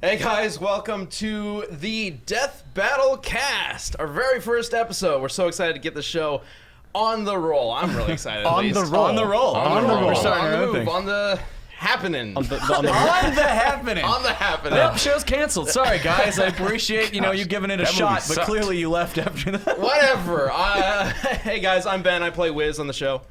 Hey guys, welcome to the Death Battle Cast, our very first episode. We're so excited to get the show on the roll. I'm really excited. On the roll. We're starting to move on the happening. On the happening. On the happening. Yep, show's canceled. Sorry, guys. I appreciate you giving it a shot, but clearly you left after that. Whatever. Hey guys, I'm Ben. I play Wiz on the show.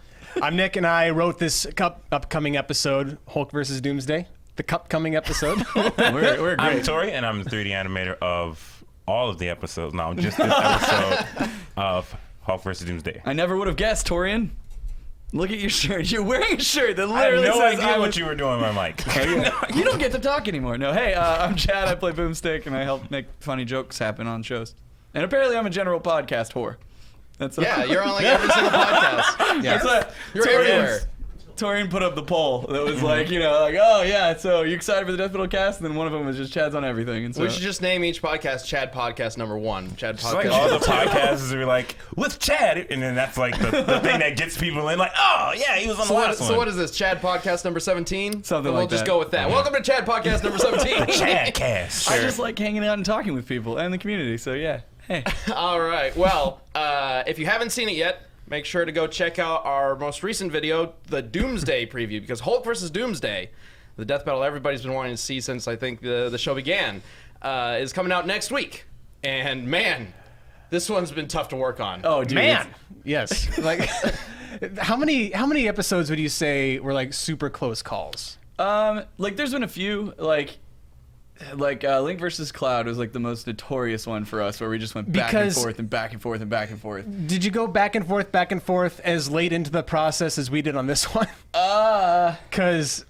I'm Nick, and I wrote this upcoming episode, Hulk vs. Doomsday. The coming episode. we're great. I'm Tori, and I'm the 3D animator of all of the episodes. No, just this episode of Hulk vs. Doomsday. I never would have guessed, Torrian. Look at your shirt. You're wearing a shirt that literally I have no says idea what you were doing with my mic. You don't get to talk anymore. No, hey, I'm Chad. I play Boomstick, and I help make funny jokes happen on shows. And apparently I'm a general podcast whore. You're on like every single podcast. Yeah. You're everywhere. Torian put up the poll that was like, oh yeah, so you excited for the Death Battle Cast? And then one of them was just Chad's on everything. And so we should just name each podcast Chad Podcast number 1. Chad Podcast. Like all the podcasts are like, with Chad, and then that's like the thing that gets people in, like, oh yeah, he was on the last one. So what is this, Chad Podcast number 17? Something like that. We'll just go with that. Welcome to Chad Podcast number 17. Chad Cast. I just like hanging out and talking with people and the community, so yeah. Hey. All right, well, if you haven't seen it yet, make sure to go check out our most recent video, the Doomsday preview, because Hulk vs. Doomsday, the death battle everybody's been wanting to see since I think the show began, is coming out next week. And man, this one's been tough to work on. Oh, dude. Man, yes. Like, how many episodes would you say were like super close calls? Like there's been a few, like Link versus Cloud was like the most notorious one for us, where we just went back and forth and back and forth and back and forth. Did you go back and forth as late into the process as we did on this one? Because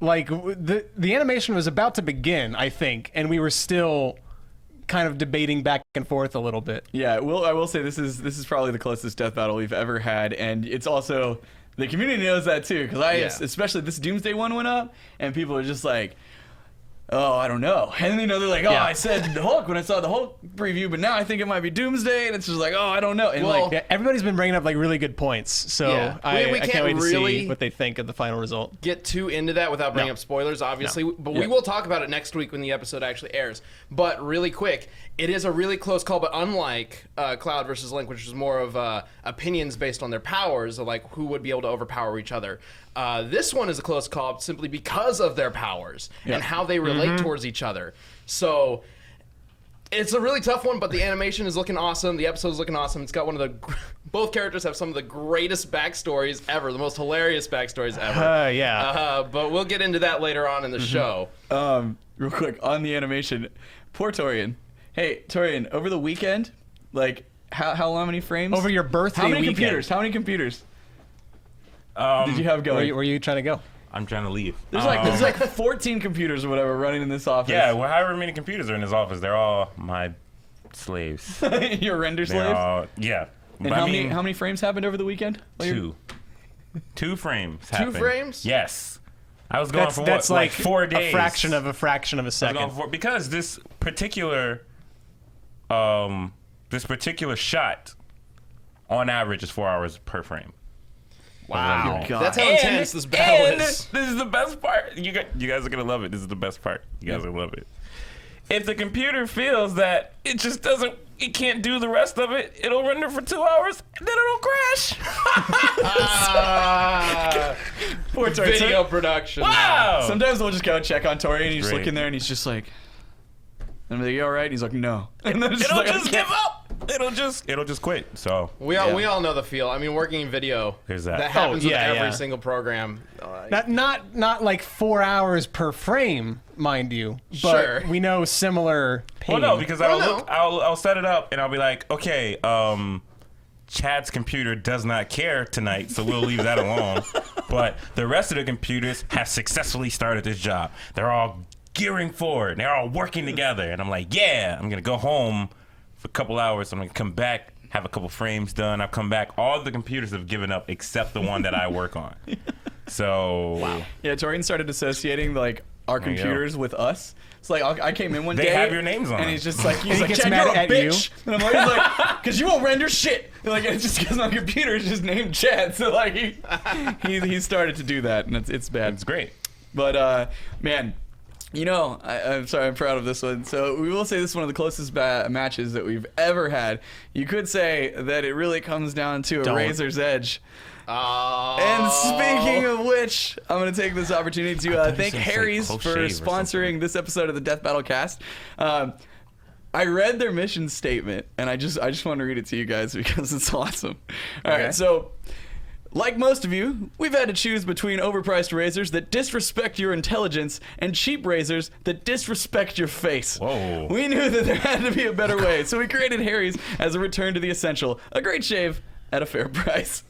like the animation was about to begin, I think, and we were still kind of debating back and forth a little bit. Yeah, I will say this is probably the closest death battle we've ever had, and it's also the community knows that too, because especially this Doomsday one went up, and people are just like, oh, I don't know. And they're like, oh, I said Hulk when I saw the Hulk preview, but now I think it might be Doomsday, and it's just like, oh, I don't know. And everybody's been bringing up like really good points, so I can't wait to see what they think of the final result. Get too into that without bringing up spoilers, obviously, but we will talk about it next week when the episode actually airs. But really quick, it is a really close call, but unlike Cloud versus Link, which is more of opinions based on their powers, of like who would be able to overpower each other. This one is a close call simply because of their powers and how they relate towards each other. So it's a really tough one, but the animation is looking awesome. The episode is looking awesome. It's got one of the both characters have some of the greatest backstories ever, the most hilarious backstories ever. But we'll get into that later on in the show. Real quick on the animation, poor Torrian. Hey, Torrian, over the weekend, like how many frames? Over your birthday weekend. How many computers? Did you have going? Where are you trying to go? I'm trying to leave. There's like 14 computers or whatever running in this office. Yeah, well, however many computers are in this office, they're all my slaves. Your render slaves? Yeah. And how many frames happened over the weekend? 2. 2 frames happened. 2 frames? Yes. I was going for that's like 4 days. A fraction of a second. Because this particular shot, on average, is 4 hours per frame. Wow. That's how intense this battle is. This is the best part. You guys are going to love it. This is the best part. You guys will love it. If the computer feels that it just doesn't, it can't do the rest of it, it'll render for 2 hours, and then it'll crash. Video production. Wow. Sometimes we'll just go check on Tori, and he's looking there, and he's just like, and I'm like, you all right? And he's like, no. And then it'll just give up. It'll just quit. So we all know the feel. I mean, working in video, that happens with every single program. Not like 4 hours per frame, mind you. But we know similar pain. Well, no, because I'll set it up and I'll be like, okay, Chad's computer does not care tonight, so we'll leave that alone. But the rest of the computers have successfully started this job. They're all gearing forward. They're all working together, and I'm like, yeah, I'm gonna go home for a couple hours. I'm gonna come back, have a couple frames done. I've come back. All the computers have given up except the one that I work on. So yeah, Torian started associating like our computers with us. It's like I came in one day. They have your names on and them. he's just like, he's like, gets Chad, mad you're a at bitch. And I'm like, because you won't render shit. And like, it's just because my computer is just named Chad. So like, he started to do that, and it's bad. It's great. But man, You know, I'm sorry, I'm proud of this one. So we will say this is one of the closest matches that we've ever had. You could say that it really comes down to a razor's edge. And speaking of which, I'm going to take this opportunity to thank Harry's for sponsoring this episode of the Death Battle Cast. I read their mission statement, and I just want to read it to you guys because it's awesome. All right, so... Like most of you, we've had to choose between overpriced razors that disrespect your intelligence and cheap razors that disrespect your face. Whoa. We knew that there had to be a better way, so we created Harry's as a return to the essential. A great shave at a fair price.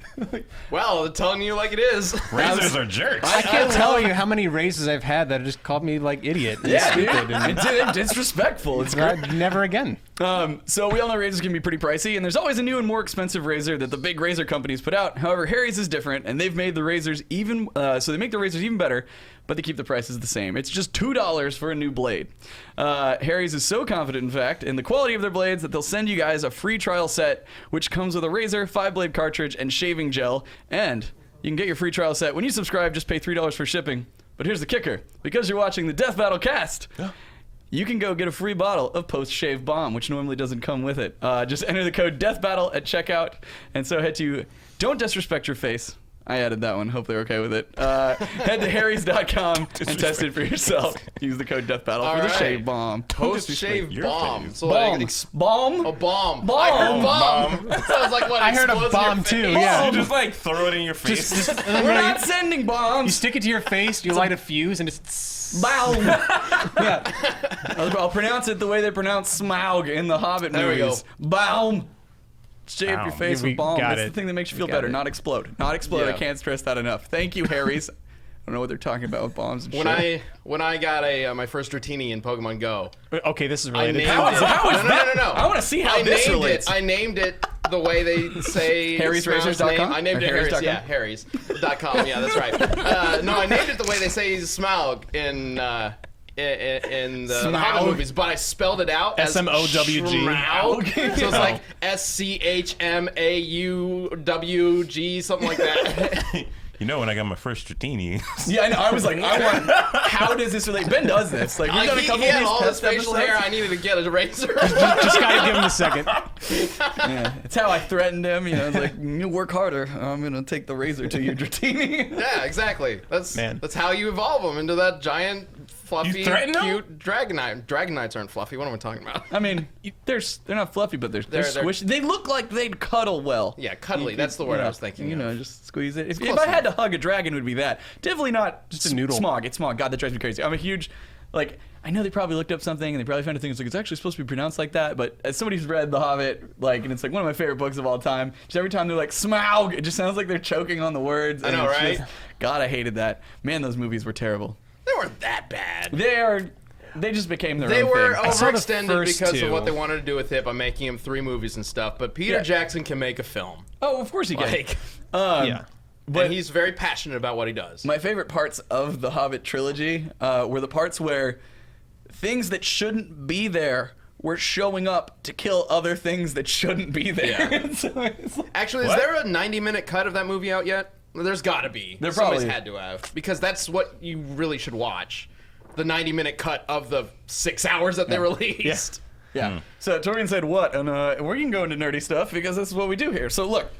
Well, telling you like it is. Razors are jerks. I can't tell you how many razors I've had that have just called me like idiot and stupid and disrespectful. It's great. Never again. So we all know razors can be pretty pricey, and there's always a new and more expensive razor that the big razor companies put out. However, Harry's is different, and they've made the razors even so they make the razors even better, but they keep the prices the same. It's just $2 for a new blade. Harry's is so confident, in fact, in the quality of their blades that they'll send you guys a free trial set, which comes with a razor, 5-blade cartridge, and shaving gel. And you can get your free trial set when you subscribe. Just pay $3 for shipping. But here's the kicker: because you're watching the Death Battle Cast, you can go get a free bottle of post-shave balm, which normally doesn't come with it. Just enter the code DEATHBATTLE at checkout, and so head to Don't Disrespect Your Face. I added that one. Hope they're okay with it. Head to harrys.com and test it for yourself. Use the code DEATHBATTLE for the shave bomb. Post-shave balm. So Bomb? A bomb. Bomb. I heard bomb. That sounds like what I heard a explodes in bomb your too. face. Yeah. You just like throw it in your face. We're not sending You bombs. stick it to your face, you light a fuse, and it's Bomb. Yeah. I'll pronounce it the way they pronounce Smaug in the Hobbit There we movies. Bomb. Shave your Bow. face We with balm. got That's it. the thing that makes you feel Got better, it. not explode. Not explode. I Yeah. can't stress that enough. Thank you, Harry's. I don't know what they're talking about with bombs and shit. When I got my first Dratini in Pokemon Go, okay. This is I related. named How is it. that? No. I want to see how I this named relates. it. I named it the way they say Harry'sRazors.com? Smaug's name. I named Or it Harry's. Harry's.com? Yeah, Harry's.com. Yeah, that's right. No, I named it the way they say Smaug in the Hobbit movies, but I spelled it out as SMOWG. Schmaug. So it's Oh. like SCHMAUWG, something like that. You know, when I got my first Dratini. Yeah, I know. I was like, how does this relate? Ben does this. Like, we've done a He couple had of these all this test facial episodes. hair. I needed to get a razor. Just gotta give him a second. Yeah, it's how I threatened him. You know, it's like, you work harder. I'm gonna take the razor to your Dratini. Yeah, exactly. Man. That's how you evolve them into that giant, fluffy, You threaten them? cute Dragonite. Dragonites aren't fluffy. What am I talking about? I mean, they're not fluffy, but they're They're- squishy. They look like they'd cuddle well. Yeah, cuddly. That's the word I was thinking. You know, of. just squeeze it. If close I had to hug a dragon, it would be that. Definitely not Just a noodle. Smaug. It's Smaug. God, that drives me crazy. I'm a huge, like, I know they probably looked up something and they probably found a thing that's like, it's actually supposed to be pronounced like that, but as somebody who's read The Hobbit, like, and it's like one of my favorite books of all time, just every time they're like, Smaug, it just sounds like they're choking on the words. I know, and it's right? just- God, I hated that. Man, those movies were terrible. They weren't that bad. They just became their They own were thing. saw the overextended first because of two. what they wanted to do with it by making him 3 movies and stuff. But Peter Yeah. Jackson can make a film. Oh, of course he can. Like, Yeah. But and he's very passionate about what he does. my favorite parts of the Hobbit trilogy were the parts where things that shouldn't be there were showing up to kill other things that shouldn't be there. Yeah. So it's like- Actually, What? is there a 90-minute cut of that movie out yet? There's got to be. There Somebody's probably- had to have, because that's what you really should watch. The 90-minute cut of the 6 hours that they released. yeah. So Torrian said what? And we can go into nerdy stuff because this is what we do here. So look,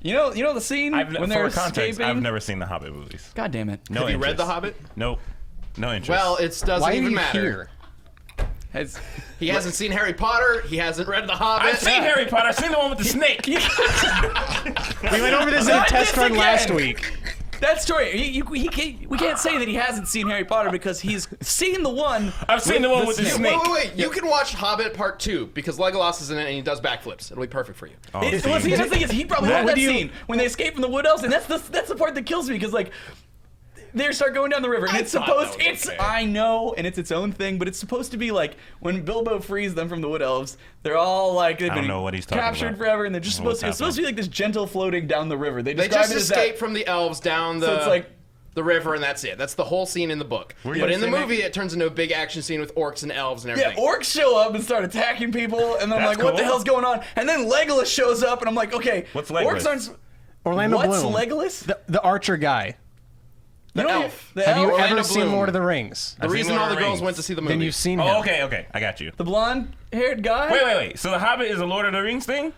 you know the scene when they're for context, escaping. I've never seen the Hobbit movies. God damn it. No Have you read interest. The Hobbit? Nope. No interest. Well, it doesn't Why are even you matter. here? It's- He hasn't seen Harry Potter. He hasn't read The Hobbit. I've seen Harry Potter. I've seen the one with the snake. We went over this in a Not test this run again. last week. That's Torrian. We can't say that he hasn't seen Harry Potter because he's seen the one. I've seen the one with the snake. snake. Wait. You can watch Hobbit Part 2 because Legolas is in it and he does backflips. It'll be perfect for you. Oh, Well, see. see, the thing is, he probably What had would that you- scene when they escape from the wood elves, and that's the part that kills me because like they start going down the river, and it's thought supposed. that was It's okay. I know, and it's its own thing, but it's supposed to be like when Bilbo frees them from the wood elves, they're all like they've I been don't know what he's talking captured about. forever, and they're just I don't know supposed. what's It's supposed to be like this gentle floating down the river. They They describe just it as escape that. from the elves down the So it's like. the river, and that's it. That's the whole scene in the book. you But gonna in the say, movie, Nick? it turns into a big action scene with orcs and elves and Yeah, everything. orcs show up and start attacking people, and then I'm That's like, what the cool. hell's going on? And then Legolas shows up, and I'm like, okay, What's Legolas? orcs aren't. Orlando What's Bloom. Legolas? The archer guy. The elf. Have you Orlando ever seen Bloom. Lord of the Rings? The reason all the girls Rings. went to see the movie. Then you've seen him. Oh, okay, I got you. The blonde-haired guy? Wait. So The Hobbit is a Lord of the Rings thing?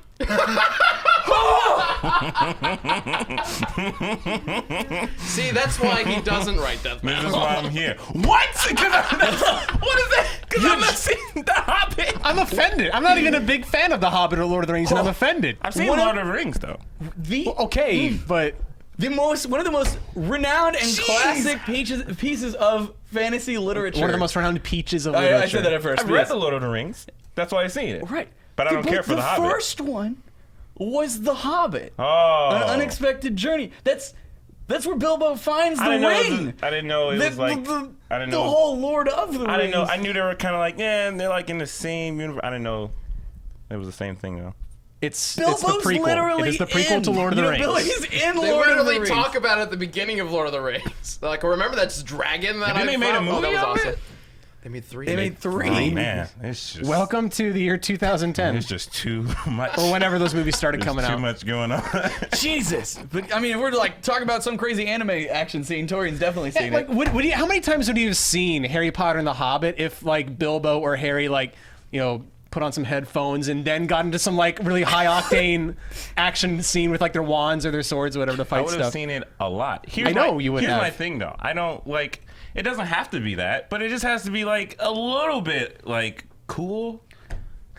See, that's why he doesn't write Death This Metal. is why I'm here. What? What is that? Because I'm not seeing The Hobbit. I'm offended. I'm not even a big fan of The Hobbit or Lord of the Rings, and I'm offended. I've seen Lord of the Rings, though. Okay, but One of the most renowned and classic pieces of fantasy literature. one of the most renowned peaches of literature. I said that at first. I've but read yes. The Lord of the Rings. That's why I've seen it. Right. But I don't care for The Hobbit. The first one was The Hobbit. Oh. An unexpected journey. That's where Bilbo finds the I ring. didn't know it was like. I didn't the know. whole Lord of the Rings. I didn't know. I knew they were kind of like, yeah, they're like in the same universe. I didn't know it was the same thing, though. It's Bilbo's the prequel. literally It is the prequel in. to Lord of the Rings. Bilbo's in They Lord of the literally Rings. talk about it at the beginning of Lord of the Rings. They're like, remember that dragon that Didn't I they made a found? movie Oh, that was of awesome. it? They made three. They made three. Oh, man, it's just Welcome to the year 2010, It's just too much. or whenever those movies started There's coming too out. much going on. Jesus. But I mean, if we're like talking about some crazy anime action scene, Torian's definitely seen Like, it. how many times would you have seen Harry Potter and the Hobbit if like Bilbo or Harry put on some headphones and then got into some like really high octane action scene with like their wands or their swords or whatever to I fight would have stuff? seen it a lot. I know you would Here's have. my thing, though. I don't like. It doesn't have to be that, but it just has to be like a little bit like cool.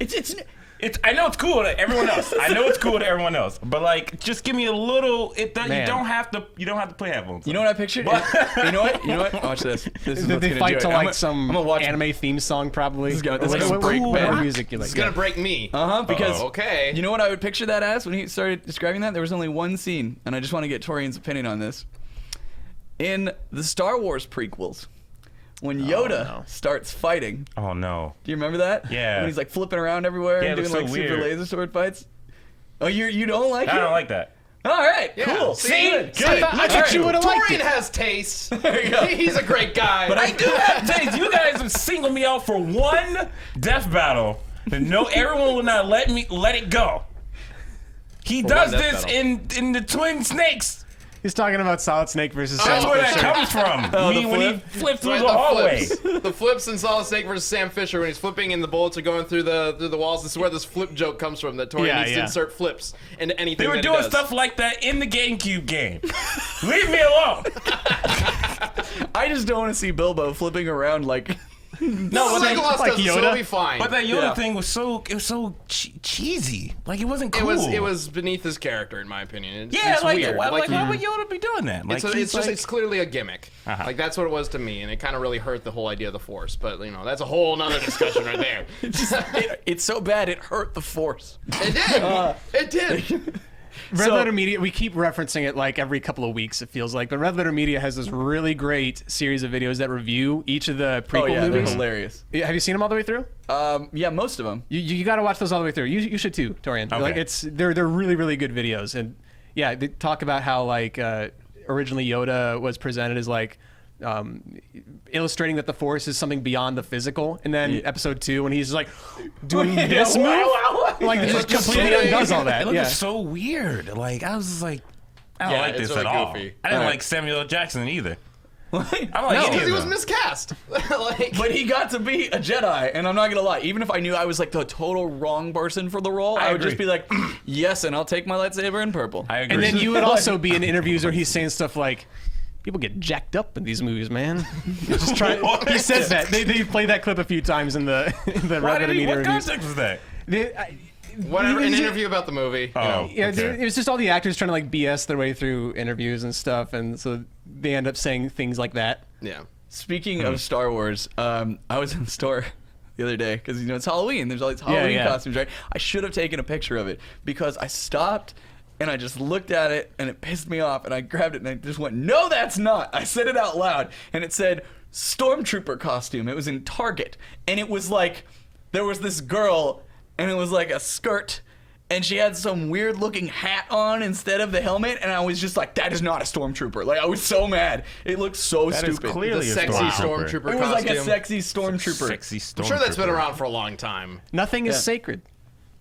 It's I know it's cool to everyone else. I know it's cool to everyone else, but like, just give me a little. You Man. don't have to. You don't have to play headphones. You know what I pictured? You know what? Watch this. This is Did what's they gonna fight do to it. like I'm some gonna watch anime theme song probably? This is gonna What break whatever me. music you like. It's gonna break me. because Okay. you know what I would picture that as when he started describing that? There was only one scene, and I just want to get Torian's opinion on this. In the Star Wars prequels, when Yoda starts fighting, Oh no. do you remember that? Yeah. When he's like flipping around everywhere Yeah, and it doing looks like so super weird. laser sword fights. Oh, you don't like it? I don't like that. All right, Yeah, cool. see? Good. See? Good. I thought you would have liked Torrian it. has taste. There you go. He's a great guy. But I do have taste. You guys have singled me out for one death battle. And no, everyone will not let it go. He does one death this battle. in the Twin Snakes. He's talking about Solid Snake versus That's Sam where that Fisher. comes from. When he flipped through Right, the hallway. the flips in Solid Snake versus Sam Fisher when he's flipping and the bullets are going through the walls. This is where this flip joke comes from. That Torrian needs to insert flips into anything. They were that he doing does. stuff like that in the GameCube game. Leave me alone. I just don't want to see Bilbo flipping around like. No, what Legolas like does is Yoda. it'll be fine. But that Yoda Yeah. thing was so cheesy. Like it wasn't cool. it was beneath his character, in my opinion. Yeah, it's like weird. why would Yoda be doing that? Like It's clearly a gimmick. Like that's what it was to me, and it kind of really hurt the whole idea of the Force. But that's a whole nother discussion right there. It's so bad it hurt the Force. It did. It did. Red Letter Media, we keep referencing it like every couple of weeks, it feels like. But Red Letter Media has this really great series of videos that review each of the prequel Oh yeah, they're movies. hilarious. Yeah, have you seen them all the way through? Yeah, most of them. You got to watch those all the way through. You should too, Torian. Okay. Like they're really really good videos, and yeah, they talk about how like originally Yoda was presented as like illustrating that the Force is something beyond the physical, and then Episode 2 when he's like doing this move, like it just completely undoes all that. It looked Yeah. so weird. Like I was just like, I don't Yeah, like it's this really at all. goofy. I didn't Right. like Samuel L. Jackson either. I don't like No, any because of he was them. miscast. But he got to be a Jedi, and I'm not gonna lie. Even if I knew I was like the total wrong person for the role, I would just agree. be like, yes, and I'll take my lightsaber in purple. I agree. And then you would also be in interviews where he's saying stuff like, "People get jacked up in these movies, man." Just try. He says that. They played that clip a few times in the Why Red did Letter he? Media What reviews. context was that? Whatever, an interview about the movie. Oh, Yeah, okay. it was just all the actors trying to like BS their way through interviews and stuff, and so they end up saying things like that. Yeah. Speaking of Star Wars, I was in the store the other day because it's Halloween. There's all these Halloween yeah. costumes, right? I should have taken a picture of it because I stopped and I just looked at it and it pissed me off, and I grabbed it and I just went, "No, that's not." I said it out loud, and it said Stormtrooper costume. It was in Target, and it was like there was this girl, and it was like a skirt. And she had some weird looking hat on instead of the helmet, and I was just like, that is not a stormtrooper. Like, I was so mad. It looked so That is stupid. clearly The a sexy stormtrooper. stormtrooper It was like costume. a sexy stormtrooper. Sexy stormtrooper. I'm sure that's been around for a long time. Nothing is Yeah. sacred.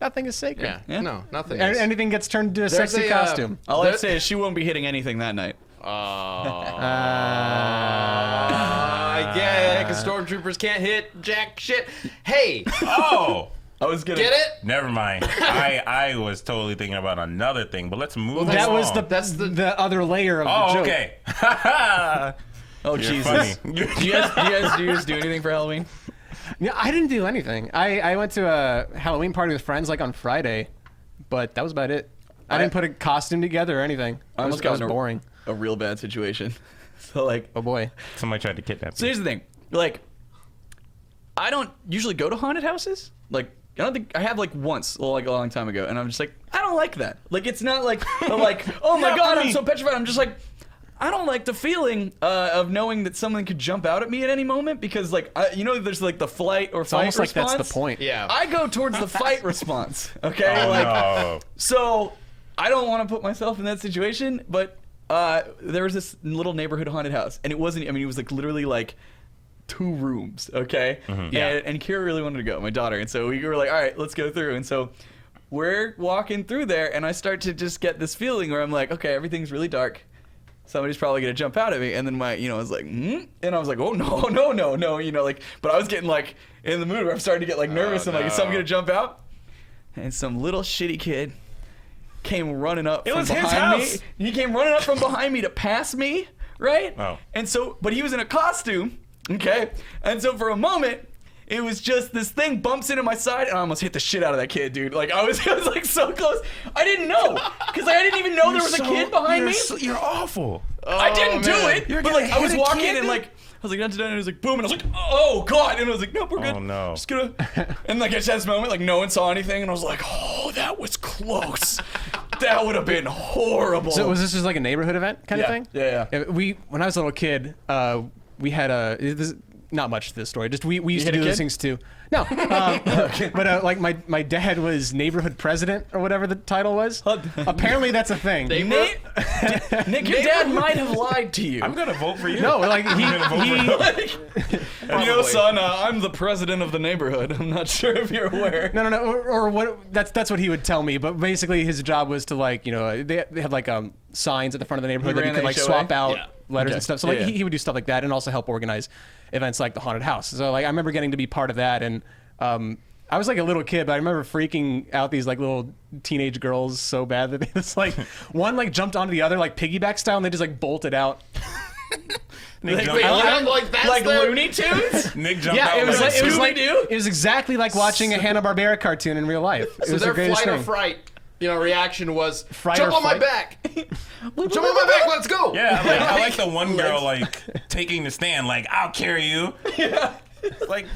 Nothing is sacred. Yeah. Yeah. No, nothing. A- is. Anything gets turned into a There's sexy a, costume. All I'd say is she won't be hitting anything that night. I get it, because stormtroopers can't hit jack shit. Hey! Oh! I was gonna Get it? Never mind. I was totally thinking about another thing, but let's move That on. was the other layer of the joke. Okay. Oh, You're Jesus. funny. Do you guys do anything for Halloween? Yeah, I didn't do anything. I went to a Halloween party with friends like on Friday, but that was about it. I didn't put a costume together or anything. I almost that got was boring. a real bad situation. So like, Oh boy. Somebody tried to kidnap so me. here's the thing. Like, I don't usually go to haunted houses. Like, I don't think I have like once, like a long time ago, and I'm just like, I don't like that. Like, it's not like, like, oh my Not god, for I'm me. so petrified. I'm just like, I don't like the feeling of knowing that someone could jump out at me at any moment because, like, you know, there's like the flight or It's fight almost like response. that's the point. Yeah. I go towards the fight response. Okay, Oh, like, no. so I don't want to put myself in that situation, but there was this little neighborhood haunted house, and it wasn't. I mean, it was like literally like 2 rooms. Okay, Yeah. and Kira really wanted to go, my daughter, and so we were like, all right, let's go through. And so we're walking through there, and I start to just get this feeling where I'm like, okay, everything's really dark. Somebody's probably gonna jump out at me, and then I was like, and I was like, oh no, like, but I was getting like in the mood where I'm starting to get like nervous. I'm like, is someone gonna jump out? And some little shitty kid came running up from was his behind me. house. He came running up from behind me to pass me, right? Oh. And so, but he was in a costume, okay? And so for a moment, it was just this thing bumps into my side, and I almost hit the shit out of that kid, dude. Like, I was like so close. I didn't know, because I didn't even know there was a kid behind me. You're awful. I didn't do man. it, You're but gonna like I was hit a walking kid, and dude? like I was like, and it was like boom, and I was like, oh god, and I was like, nope, we're good. Oh, no. Just gonna, and like I just had this moment, like no one saw anything, and I was like, oh, that was close. That would have been horrible. So was this just like a neighborhood event kind of thing? Yeah. When I was a little kid, we had not much to this story. Just we used to hit a do kid? those things too. No, but like my dad was neighborhood president or whatever the title was. Apparently that's a thing. Nick, your dad might have lied to you. I'm gonna vote for you. No, like I'm gonna vote for you. You know, son, I'm the president of the neighborhood. I'm not sure if you're aware. No, or what? That's what he would tell me. But basically, his job was to like, they had like signs at the front of the neighborhood that ran you could the like HOA? swap out Yeah. letters Okay. and stuff. So like Yeah. he would do stuff like that and also help organize events like the haunted house. So like I remember getting to be part of that, and I was like a little kid, but I remember freaking out these like little teenage girls so bad that they just like one like jumped onto the other like piggyback style, and they just like bolted out. Nick Wait, jumped you out. don't like that's Like their- Looney Tunes? Nick jumped Yeah, out. it was like Scooby-Doo? it was exactly like watching a Hanna-Barbera cartoon in real life. It So was their the greatest flight or thing. fright, reaction was Fright jump or on my flight? back. Jump on my back. Let's go. Yeah, I like the one girl like taking the stand, like I'll carry you. Yeah. Like,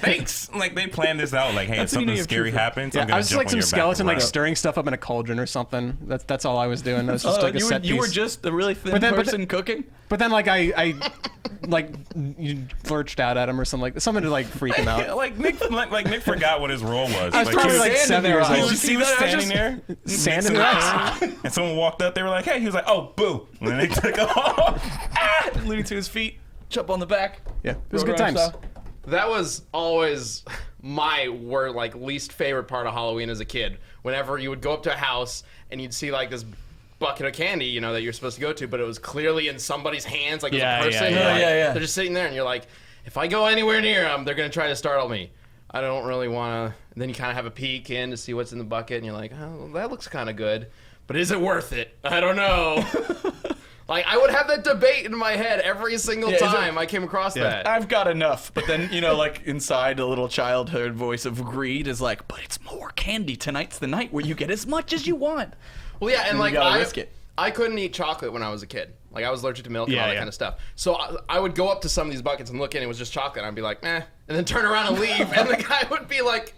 thanks. Like they planned this out. Like, hey, if when you know something you have scary true happens, Yeah, I'm gonna I was just jump like on some your back skeleton and like run. stirring stuff up in a cauldron or something. That's all I was doing. That was just like a set piece. You were just a really thin But then- person cooking? But then like I like you lurched out at him or something to like freak him out. Like Nick forgot what his role was. I was probably he like sand in 7 there, years huh? old. you see that? that I standing just- there, Sand in mixing the it, and someone walked up. They were like, "Hey," he was like, "Oh, boo!" And then they took off. Looney Tunes feet, jump on the back. Yeah, it was Road good runner times. style. That was always my least favorite part of Halloween as a kid. Whenever you would go up to a house and you'd see like this bucket of candy, that you're supposed to go to, but it was clearly in somebody's hands, like Yeah, as a person. yeah, You're yeah. like- Yeah. They're just sitting there, and you're like, if I go anywhere near them, they're gonna try to startle me. I don't really want to. Then you kind of have a peek in to see what's in the bucket, and you're like, oh, that looks kind of good, but is it worth it? I don't know. Like, I would have that debate in my head every single is it- time I came across that. I've got enough. But then, like inside a little childhood voice of greed is like, but it's more candy. Tonight's the night where you get as much as you want. Well, yeah, and you like gotta risk it. I couldn't eat chocolate when I was a kid. Like, I was allergic to milk and Yeah, all that yeah. kind of stuff. So I would go up to some of these buckets and look in, it was just chocolate. And I'd be like, and then turn around and leave. And the guy would be like,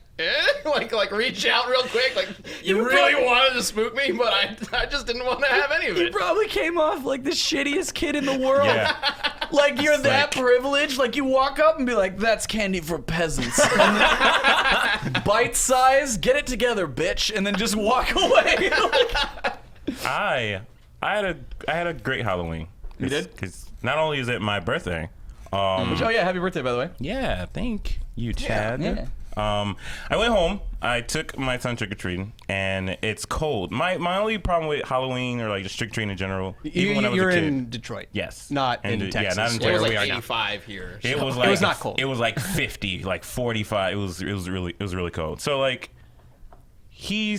like reach out real quick. Like, you really wanted to spook me, but I just didn't want to have any of You it. probably came off like the shittiest kid in the world. Yeah. Like you're that like- privileged. Like you walk up and be like, "That's candy for peasants." Bite size. Get it together, bitch, and then just walk away. I had a great Halloween. You did? Because not only is it my birthday. Oh yeah, happy birthday, by the way. Yeah, thank you, Chad. Yeah. I went home. I took my son trick-or-treating, and it's cold. My only problem with Halloween or like just trick-or-treating in general, even when I was a kid. You're in Detroit. Yes. Not in Texas. Yeah, not in It Texas. was We like are now. 85 here. It was It was not cold. It was like 50, like 45. It was really cold. So like he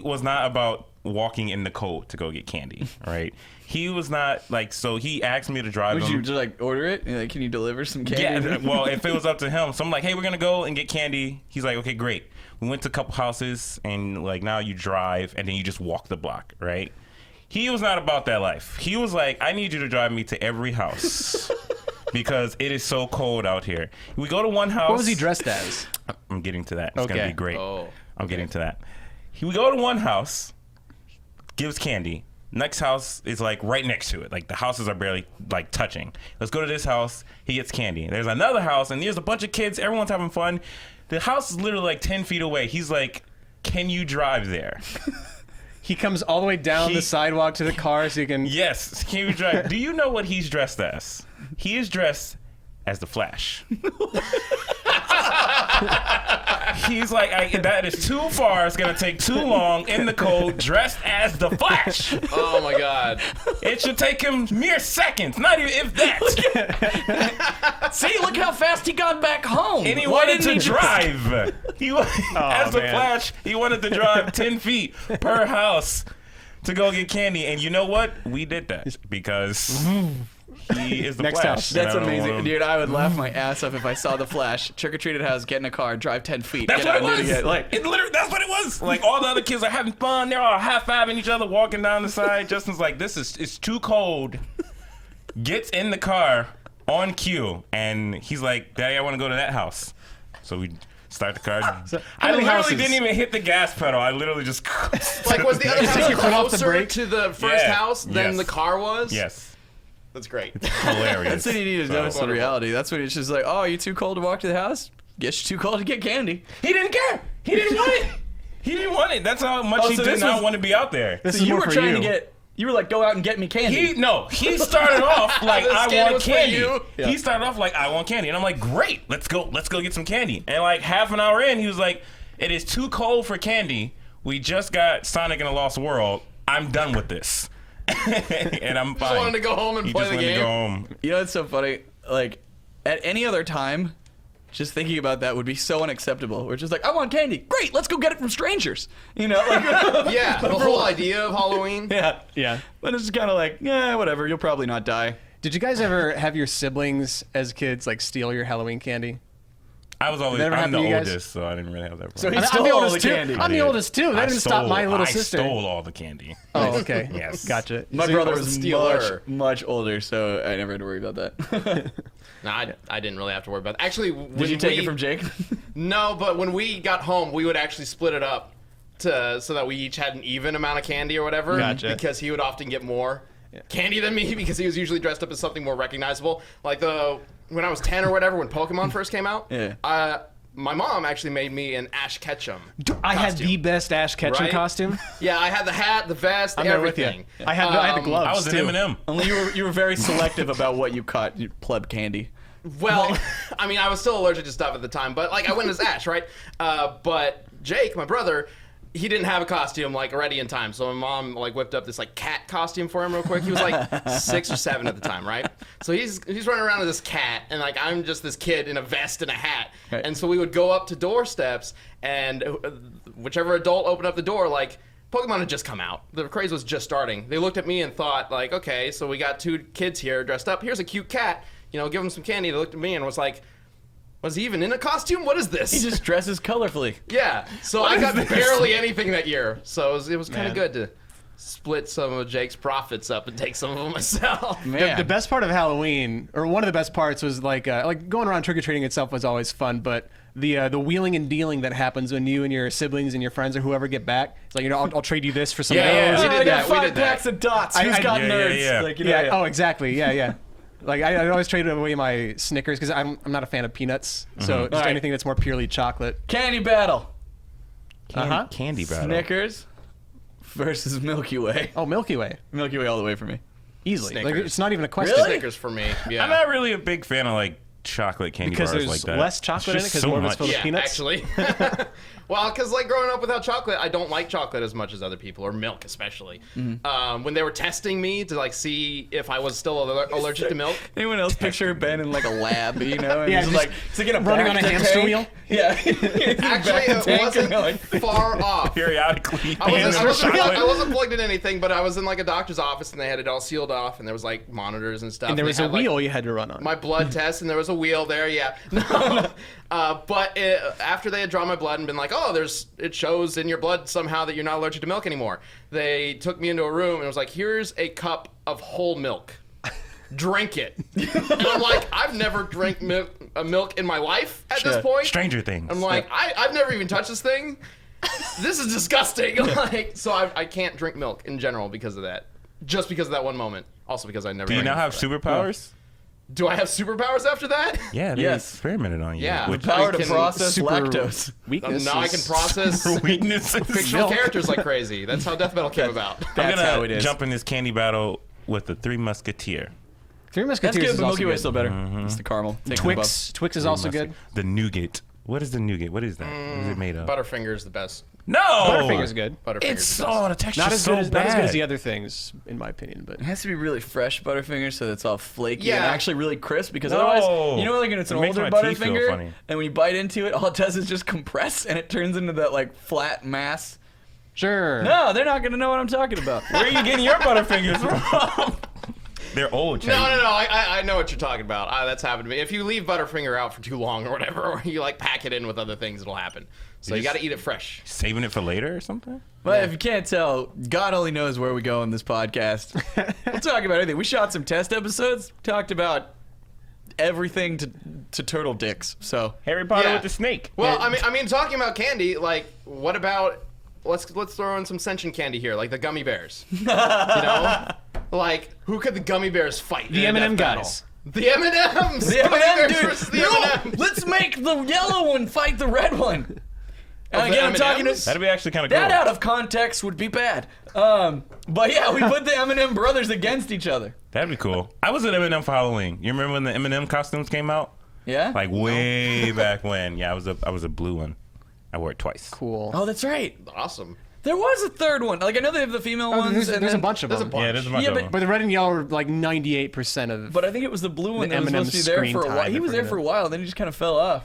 was not about walking in the cold to go get candy, right? He was not like, so he asked me to drive Would him. you just like order it? You're like, can you deliver some candy? Yeah, well, if it was up to him. So I'm like, hey, we're going to go and get candy. He's like, okay, great. We went to a couple houses, and like now you drive, and then you just walk the block, right? He was not about that life. He was like, I need you to drive me to every house because it is so cold out here. We go to one house. What was he dressed as? I'm getting to that. It's going to Okay. be great. Oh, I'm getting to that. We go to one house, gives candy. Next house is like right next to it. Like the houses are barely like touching. Let's go to this house. He gets candy. There's another house, and there's a bunch of kids. Everyone's having fun. The house is literally like 10 feet away. He's like, can you drive there? He comes all the way down the sidewalk to the car so you can. Yes. Can you drive? Do you know what he's dressed as? He is dressed as the Flash. He's like, that is too far. It's going to take too long in the cold, dressed as the Flash. Oh my God. It should take him mere seconds, not even if that. See, look how fast he got back home. And he Why wanted didn't to drive. As the man. Flash, he wanted to drive 10 feet per house to go get candy. And you know what? We did that because he is the Next Flash. house. That's And I don't amazing. want him- Dude, I would laugh my ass off if I saw the Flash, trick-or-treated house, get in a car, drive 10 feet. That's get what out it and do was. again. Like, It literally, that's what it was. Like all the other kids are having fun. They're all high-fiving each other, walking down the side. Justin's like, it's too cold. Gets in the car on cue, and he's like, Daddy, I want to go to that house. So we start the car. I many literally houses? didn't even hit the gas pedal. I literally just Like, was the other take your house foot off the closer brake? to the first Yeah. house than Yes. the car was? Yes. That's great. Hilarious. that's what you need to know. It's the wonderful. reality. That's when it's just like, oh, you too cold to walk to the house? Guess you're too cold to get candy. He didn't care. He didn't want it. He didn't want it. That's how much Oh, he so did this not was- want to be out there. This So is you more were for trying you. to get, you were like, go out and get me candy. He started off like This I candy want was for candy. you. Yeah. He started off like I want candy, and I'm like, great, let's go get some candy. And like half an hour in, he was like, it is too cold for candy. We just got Sonic in a Lost World. I'm done with this, and I'm fine. Just wanted to go home and He play just the wanted to game. go home. You know, it's so funny. Like, at any other time, just thinking about that would be so unacceptable. We're just like, I want candy. Great, let's go get it from strangers. You know, like, Yeah, the whole idea of Halloween. yeah. Yeah. But it's just kind of like, yeah, whatever. You'll probably not die. Did you guys ever have your siblings as kids like steal your Halloween candy? I was always Never I'm happened the to you guys? oldest, so I didn't really have that So problem. he stole I'm the all oldest the too. candy. I'm the oldest too. That I didn't stop my little I sister. stole all the candy. Oh, okay. Yes. Gotcha. My So- brother was was a stealer. much older, so I never had to worry about that. No, I didn't really have to worry about that. Actually, when Did you take we- it from Jake? No, but when we got home, we would actually split it up so that we each had an even amount of candy or whatever. Gotcha. Because he would often get more candy than me because he was usually dressed up as something more recognizable. Like when I was 10 or whatever, when Pokemon first came out, Yeah. my mom actually made me an Ash Ketchum. I had costume. the best Ash Ketchum Right? costume. Yeah, I had the hat, the vest, I'm there with everything. you. I had the gloves I was an too. M&M. Only you were very selective about what you caught. You pleb candy. Well, I mean, I was still allergic to stuff at the time, but like I went as Ash, right? But Jake, my brother, he didn't have a costume like already in time, so my mom like whipped up this like cat costume for him real quick. He was like 6 or 7 at the time, right? So he's running around as this cat, and like I'm just this kid in a vest and a hat, Right. and so we would go up to doorsteps, and whichever adult opened up the door, like. Pokemon had just come out. The craze was just starting. They looked at me and thought, like, okay, so we got 2 kids here dressed up. Here's a cute cat. You know, give them some candy. They looked at me and was like, was he even in a costume? What is this? He just dresses colorfully. Yeah. So I got barely anything that year. So it was kind Man. of good to split some of Jake's profits up and take some of them myself. Man. The best part of Halloween, or one of the best parts, was like going around trick or treating itself was always fun, but the wheeling and dealing that happens when you and your siblings and your friends or whoever get back. It's like, you know, I'll trade you this for some of Yeah, those. yeah. We Oh, did I got that. We 5 did that. packs of dots. I- Who's I- got yeah, nerds? yeah, yeah. Like, you know, Yeah. Oh, exactly. Yeah, yeah. Like I always trade away my Snickers because I'm not a fan of peanuts. So just Alright. anything that's more purely chocolate. Candy battle. Uh-huh. Candy battle. Snickers versus Milky Way. Oh, Milky Way, Milky Way all the way for me. easily. Like Snickers. it's not even a question. Really? Snickers for me. Yeah. I'm not really a big fan of like chocolate candy Because bars there's like that. less chocolate in it It's because just more so of it's filled much. with peanuts. Actually. Well, because like growing up without chocolate, I don't like chocolate as much as other people, or milk especially. When they were testing me to like see if I was still allergic to milk. Anyone else picture Ben in like a lab, you know? And Yeah, he's just like in a running on a hamster tank. wheel. Yeah. Actually, it wasn't far off. Periodically. I wasn't plugged in anything, but I was in like a doctor's office and they had it all sealed off, and there was like monitors and stuff. And there was they a had, like, wheel you had to run on. my blood test, and there was a wheel there. Yeah, no. But after they had drawn my blood and been like, "Oh, it shows in your blood somehow that you're not allergic to milk anymore," they took me into a room and it was like, "Here's a cup of whole milk. Drink it." And I'm like, I've never drank milk in my life at this point. Stranger Things. I'm like, I've never even touched this thing. This is disgusting. Like, so I can't drink milk in general because of that. Just because of that one moment. Also because I never. Do you drank now it have before that. superpowers? Do I have superpowers after that? Yeah, they Yes. experimented on you. Yeah. Which I Power to can process super lactose. weakness. Now I can process weaknesses. fictional characters like crazy. That's how Death Metal came about. I'm That's gonna how it is. jump in this candy battle with the Three Musketeer. Three That's Musketeers good, is but also Milky Way's good. still better. It's the caramel. Taking the buff. Twix is also good. The nougat. What is the nougat? What is that? What is it made of? Butterfinger's the best. No! Butterfinger's good. Butterfinger's It's the best. the texture's Not as so good as bad. not as good as the other things, in my opinion. But It has to be really fresh Butterfinger so that it's all flaky and Yeah. actually really crisp because No. otherwise, you know, like when it's It an makes older my teeth feel Butterfinger funny. and when you bite into it, all it does is just compress and it turns into that like flat mass. sure. No, they're not gonna know what I'm talking about. Where are you getting your Butterfingers from? They're old, Chad. No. I know what you're talking about. That's happened to me. If you leave Butterfinger out for too long or whatever, or you like pack it in with other things, it'll happen. So you got to eat it fresh. Saving it for later or something? But if you can't tell, God only knows where we go in this podcast. We'll talk about everything. We shot some test episodes, talked about everything to turtle dicks. So Harry Potter Yeah. with the snake. Well, I mean, talking about candy, like, what about let's throw in some sentient candy here, like the gummy bears. You know, like who could the gummy bears fight? The in a M&M death battle? guys. The M&Ms. the Gummy M&M, bears dude. versus the No, M&Ms. let's make the yellow one fight the red one. And Of the again, I'm talking M&Ms? That'd be actually kind of cool. that out of context would be bad. But yeah, we put the M&M brothers against each other. That'd be cool. I was at M&M for Halloween. You remember when the M&M costumes came out? Yeah. Like way back when. Yeah, I was a blue one. I wore it twice. Cool. Oh, that's right. Awesome. There was a third one. Like I know they have the female ones. There's, and there's a then- bunch of There's a them. bunch. Yeah, there's a bunch Yeah, of but- them. But the red and yellow are like 98% of. But I think it was the blue one The that was M&M supposed to be there screen for a while. time, He if was we're there gonna- for a while, then he just kind of fell off.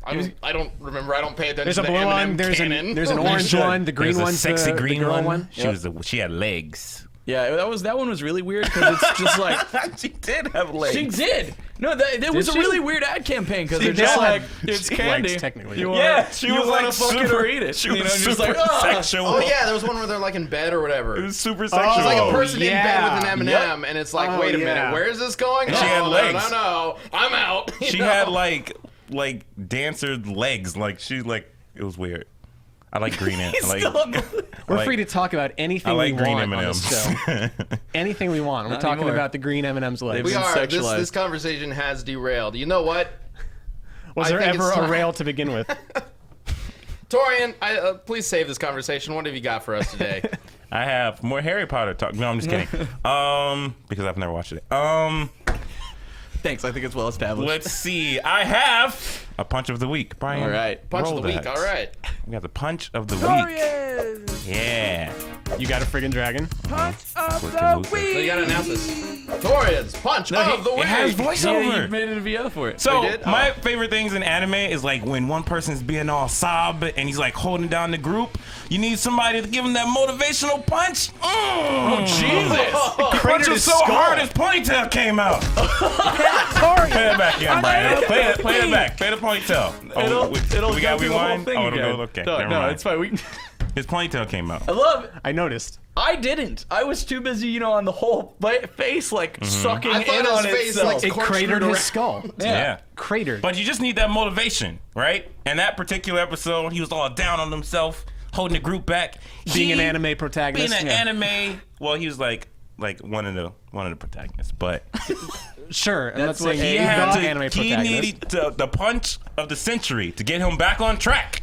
I don't remember. I don't pay attention there's to a the blue M&M one. There's canon. an orange should. one. The green There's a one's sexy the green girl one. She had legs. Yeah, that one was really weird because it's just like She did have legs. she did. No, that was a she? really weird ad campaign because She they're just did like have it's legs, candy. technically. You Yeah, wanna, she you was wanna like fuck it super, or eat it. She You was know, just super like ah. sexual. Oh yeah, there was one where they're like in bed or whatever. It was super It's sexual. like a person in bed yeah. with an M&M, Yep. and it's like, Oh, wait a yeah. minute, where is this going? And she had Oh, legs. No, I'm out. You She know? had like dancer legs. Like it was weird. I like green. He's still on the- We're free to talk about anything I like we green want on M&Ms. this show. Anything we want. We're Not talking anymore. about the green M&M's legs. We been are. sexualized. This conversation has derailed. You know what? Was I there think ever it's a time. rail to begin with? Torian, please save this conversation. What have you got for us today? I have more Harry Potter talk. No, I'm just kidding. Because I've never watched it. Thanks. I think it's well established. Let's see. I have a punch of the week. Brian. All right. Punch roll of the week. that. All right. We got the punch of the week. Yeah. You got a friggin' dragon? So you gotta announce this. Torian's punch of the week. It has Yeah, voiceover. you made it a VO for it. So We did? my Oh. favorite things in anime is like when one person's being all sob and he's like holding down the group. You need somebody to give him that motivational punch. Oh Jesus. He punched him so hard his ponytail came out. Play it back again, Brian. Play it back. Play the ponytail. It'll we got go through the whole rewind. thing Oh, it'll again. go. Okay, No, never no, mind. it's fine. His ponytail came out. I love it. I noticed. I didn't. I was too busy, on the whole face, like sucking I thought in his on face, itself. like, It Corkscrewed cratered around. his skull. Yeah. Cratered. But you just need that motivation, right? And that particular episode, he was all down on himself, holding the group back. Being an anime protagonist. Being an Yeah. anime. Well, he was like one of the protagonists, but Sure. I'm not That's what saying he he's had not to, an anime he protagonist. needed the punch of the century to get him back on track.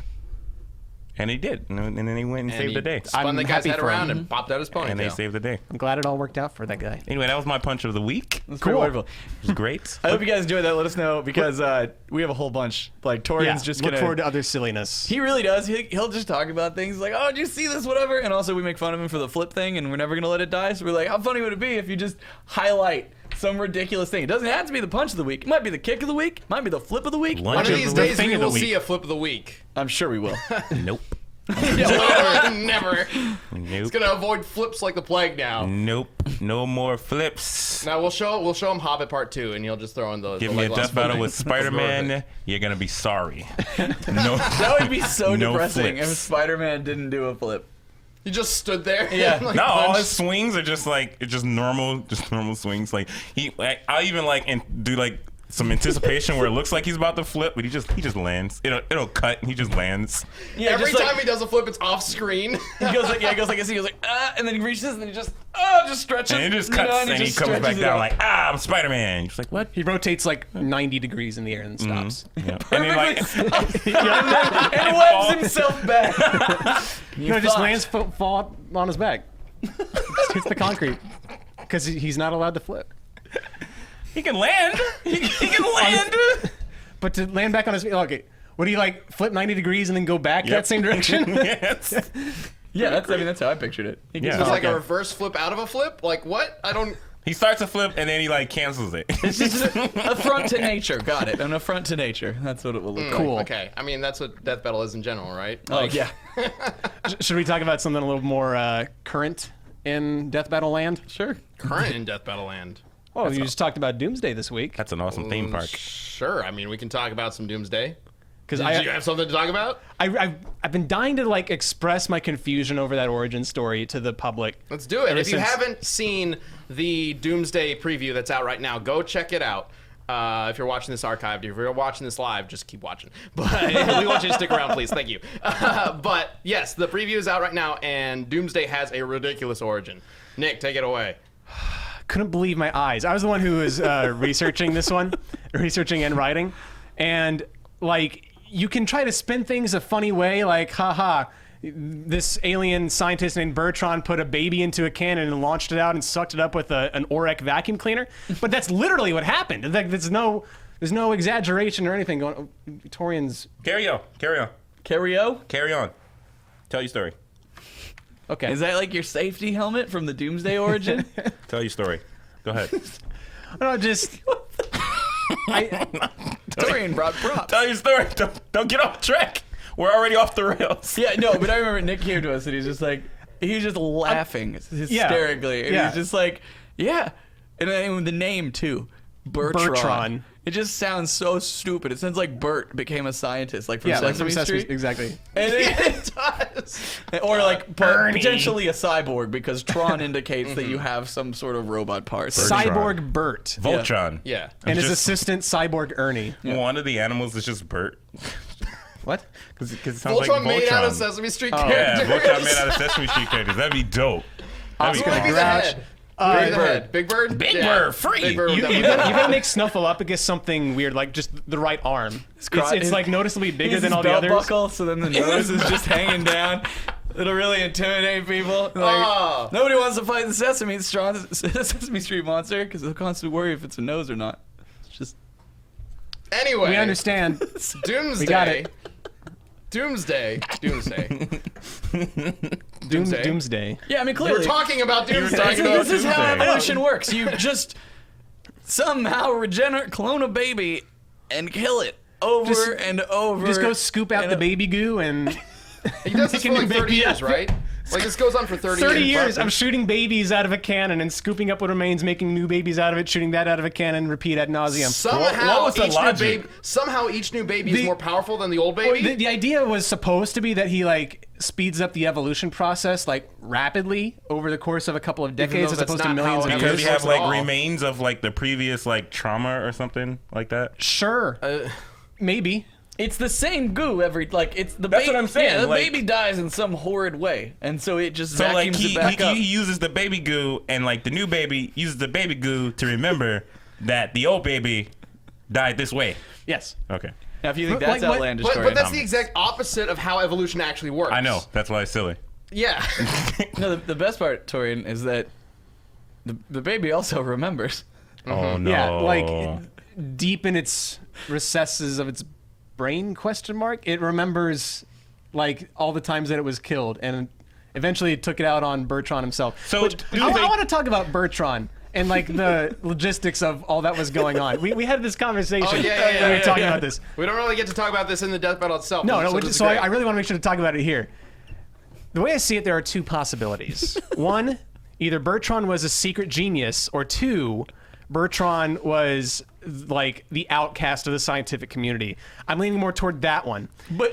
And he did. And then he went and saved the day. Spun the guy's head around and popped out his ponytail. And they saved the day. I'm glad it all worked out for that guy. Anyway, that was my punch of the week. That's cool. Wonderful. It was great. I hope you guys enjoyed that. Let us know because we have a whole bunch. Like Torrian's just look gonna forward to other silliness. He really does. He'll just talk about things like, oh, did you see this, whatever. And also we make fun of him for the flip thing, and we're never gonna let it die. So we're like, how funny would it be if you just highlight some ridiculous thing? It doesn't have to be the punch of the week. It might be the kick of the week. It might be the flip of the week. One of these days we will see a flip of the week. I'm sure we will. Nope. Never. Nope. It's gonna avoid flips like the plague now. Nope. No more flips. Now we'll show him Hobbit Part 2, and he'll just throw in the. Give the me a Legolas death battle flipping. with Spider-Man. You're gonna be sorry. No. That would be so No depressing flips. if Spider-Man didn't do a flip. He just stood there. Yeah. like No, all punched. his swings are just normal swings. Like I'll even do like some anticipation where it looks like he's about to flip, but he just lands. It'll cut and he just lands. Yeah, Every just time he does a flip, it's off screen. He goes like this. He goes like and then he reaches and then he just stretches. And it just cuts and he comes back down like, I'm Spider-Man. You're just like, what? He rotates like 90 degrees in the air and stops. Yeah. And then and webs himself back. Just lands fall on his back. Just hits the concrete because he's not allowed to flip. he can land. He can land. But to land back on his feet, okay, would he like flip 90 degrees and then go back that same direction? Yes. Yeah, that's how I pictured it. He Yeah. It's like a reverse flip out of a flip. Like what? I don't. He starts a flip and then he like cancels it. It's just an affront to nature. Got it. An affront to nature. That's what it will look like. Cool. Okay, I mean that's what death battle is in general, right? Oh yeah. Should we talk about something a little more current in Death Battle Land? Sure. Current in death battle land. Well, you just talked about Doomsday this week. That's an awesome theme park. Sure. I mean, we can talk about some Doomsday. Because Do you have something to talk about? I've been dying to like express my confusion over that origin story to the public. Let's do it. Ever If you since- haven't seen the Doomsday preview that's out right now, go check it out. If you're watching this archived, if you're watching this live, just keep watching. But we want you to stick around, please. Thank you. But yes, the preview is out right now, and Doomsday has a ridiculous origin. Nick, take it away. Couldn't believe my eyes. I was the one who was researching this one, researching and writing, and like you can try to spin things a funny way, like haha, this alien scientist named Bertrand put a baby into a cannon and launched it out and sucked it up with an Orec vacuum cleaner. But that's literally what happened. Like, there's no exaggeration or anything going. Torian's Carry on. Carry-o? Carry on. Tell your story. okay. Is that like your safety helmet from the Doomsday origin? Tell your story. Go ahead. No, just Torian brought props. Tell your story. Don't get off track. We're already off the rails. Yeah, no, but I remember Nick came to us and he was just laughing hysterically. And yeah. he was just like, yeah. And then the name too. Bertrand. It just sounds so stupid. It sounds like Bert became a scientist, like from Sesame Street. Exactly. And It does. or like Bernie. potentially a cyborg because Tron indicates that you have some sort of robot parts. Cyborg Bert Voltron. Yeah. and his Just- assistant Cyborg Ernie. One of the animals is just Bert. What? Because it sounds Voltron like made out of Voltron. Sesame Street Yeah, characters. Voltron made out of Sesame Street characters. That'd be dope. That'd be Who would be awesome. the head? Big the Bird. head. Big Bird? Big Yeah. Bird, free. Big Bird. You would gotta make Snuffleupagus something weird, like just the right arm. It's like noticeably bigger than all the belt others. buckle, so then the nose is just hanging down. It'll really intimidate people. Like, Oh. nobody wants to fight the Sesame Street monster because they'll constantly worry if it's a nose or not. It's just Anyway. We understand. Doomsday. We got it. Doomsday. Doomsday. yeah. I mean, We're clearly, talking about Doomsday. this is how Doomsday. evolution works. You just somehow clone a baby and kill it over Just- and over. Just go scoop out and the baby goo and He does this Make for a like new 30 baby years, outfit. right? Like this goes on for 30 years. 30 years. I'm shooting babies out of a cannon and scooping up what remains, making new babies out of it, shooting that out of a cannon, repeat ad nauseum. Somehow, What was the logic? each new baby is The- more powerful than the old baby. The idea was supposed to be that he like speeds up the evolution process like rapidly over the course of a couple of decades though as that's opposed to not millions how of it Because years. you have works at like all. remains of like the previous like trauma or something like that. Sure, maybe. It's the same goo every it's the That's baby. what I'm saying, Yeah, the like- baby dies in some horrid way, and so it just So like vacuums he it back up. uses the baby goo, and like the new baby uses the baby goo to remember that the old baby died this way. Yes. Okay. Now, if you think that's outlandish, but that's the exact opposite of how evolution actually works. I know. That's why it's silly. Yeah. No, the best part, Torrian, is that the baby also remembers. Oh no. Yeah, like deep in its recesses of its brain, it remembers like all the times that it was killed, and eventually it took it out on Bertrand himself. So I want to talk about Bertrand and like the logistics of all that was going on. We had this conversation. Oh, yeah, we were talking about this. We don't really get to talk about this in the death battle itself. No, so I really want to make sure to talk about it here. The way I see it, there are two possibilities. One, either Bertrand was a secret genius, or two, Bertrand was like the outcast of the scientific community. I'm leaning more toward that one, but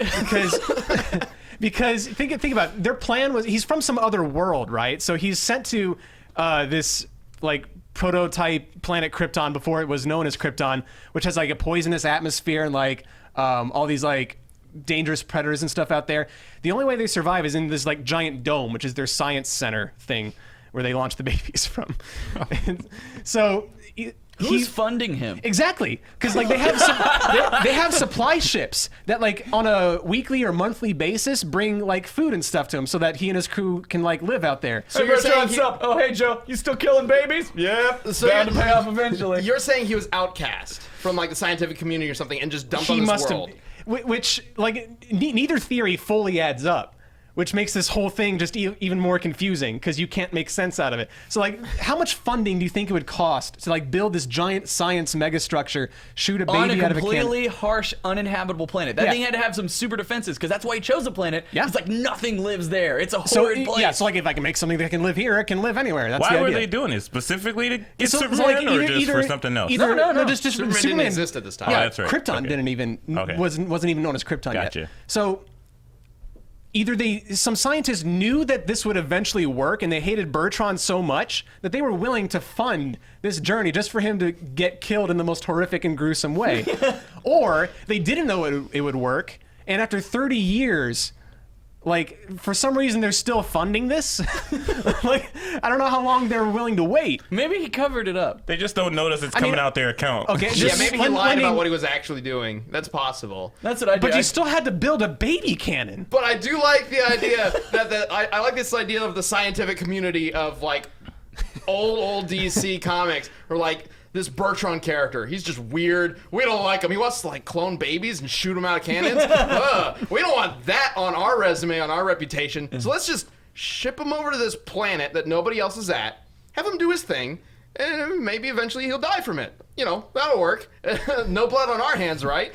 because think about it, their plan was he's from some other world, right? So he's sent to this like prototype planet Krypton before it was known as Krypton, which has like a poisonous atmosphere and like all these like dangerous predators and stuff out there. The only way they survive is in this like giant dome, which is their science center thing where they launch the babies from. So Who's funding him? Exactly, because like they have supply ships that like on a weekly or monthly basis bring like food and stuff to him so that he and his crew can like live out there. So you're saying what's up? Oh hey Joe, you still killing babies? Yeah, so bound to pay off eventually. You're saying he was outcast from like the scientific community or something and just dumped on this world. Which like neither theory fully adds up. Which makes this whole thing just even more confusing because you can't make sense out of it. So like, how much funding do you think it would cost to like build this giant science megastructure, shoot a baby out of a cannon? On a completely harsh, uninhabitable planet. That thing had to have some super defenses because that's why he chose the planet. Yeah. It's like nothing lives there. It's a horrid place. Yeah, so like if I can make something that can live here, it can live anywhere. That's why were they doing this? Specifically to get Superman like or just for something else? No, just Superman didn't exist at this time. Yeah, that's right. Krypton didn't even, wasn't even known as Krypton yet. So either some scientists knew that this would eventually work and they hated Bertrand so much that they were willing to fund this journey just for him to get killed in the most horrific and gruesome way. Or they didn't know it would work, and after 30 years, like, for some reason they're still funding this. Like, I don't know how long they're willing to wait. Maybe he covered it up. They just don't notice it's coming out their account. Okay, yeah, maybe he lied about what he was actually doing. That's possible. That's what I do. But you still had to build a baby cannon. But I do like the idea that I like this idea of the scientific community of like old DC comics, or like this Bertrand character. He's just weird. We don't like him. He wants to like clone babies and shoot them out of cannons. We don't want that on our resume, on our reputation. So let's just ship him over to this planet that nobody else is at, have him do his thing, and maybe eventually he'll die from it. You know, that'll work. No blood on our hands, right?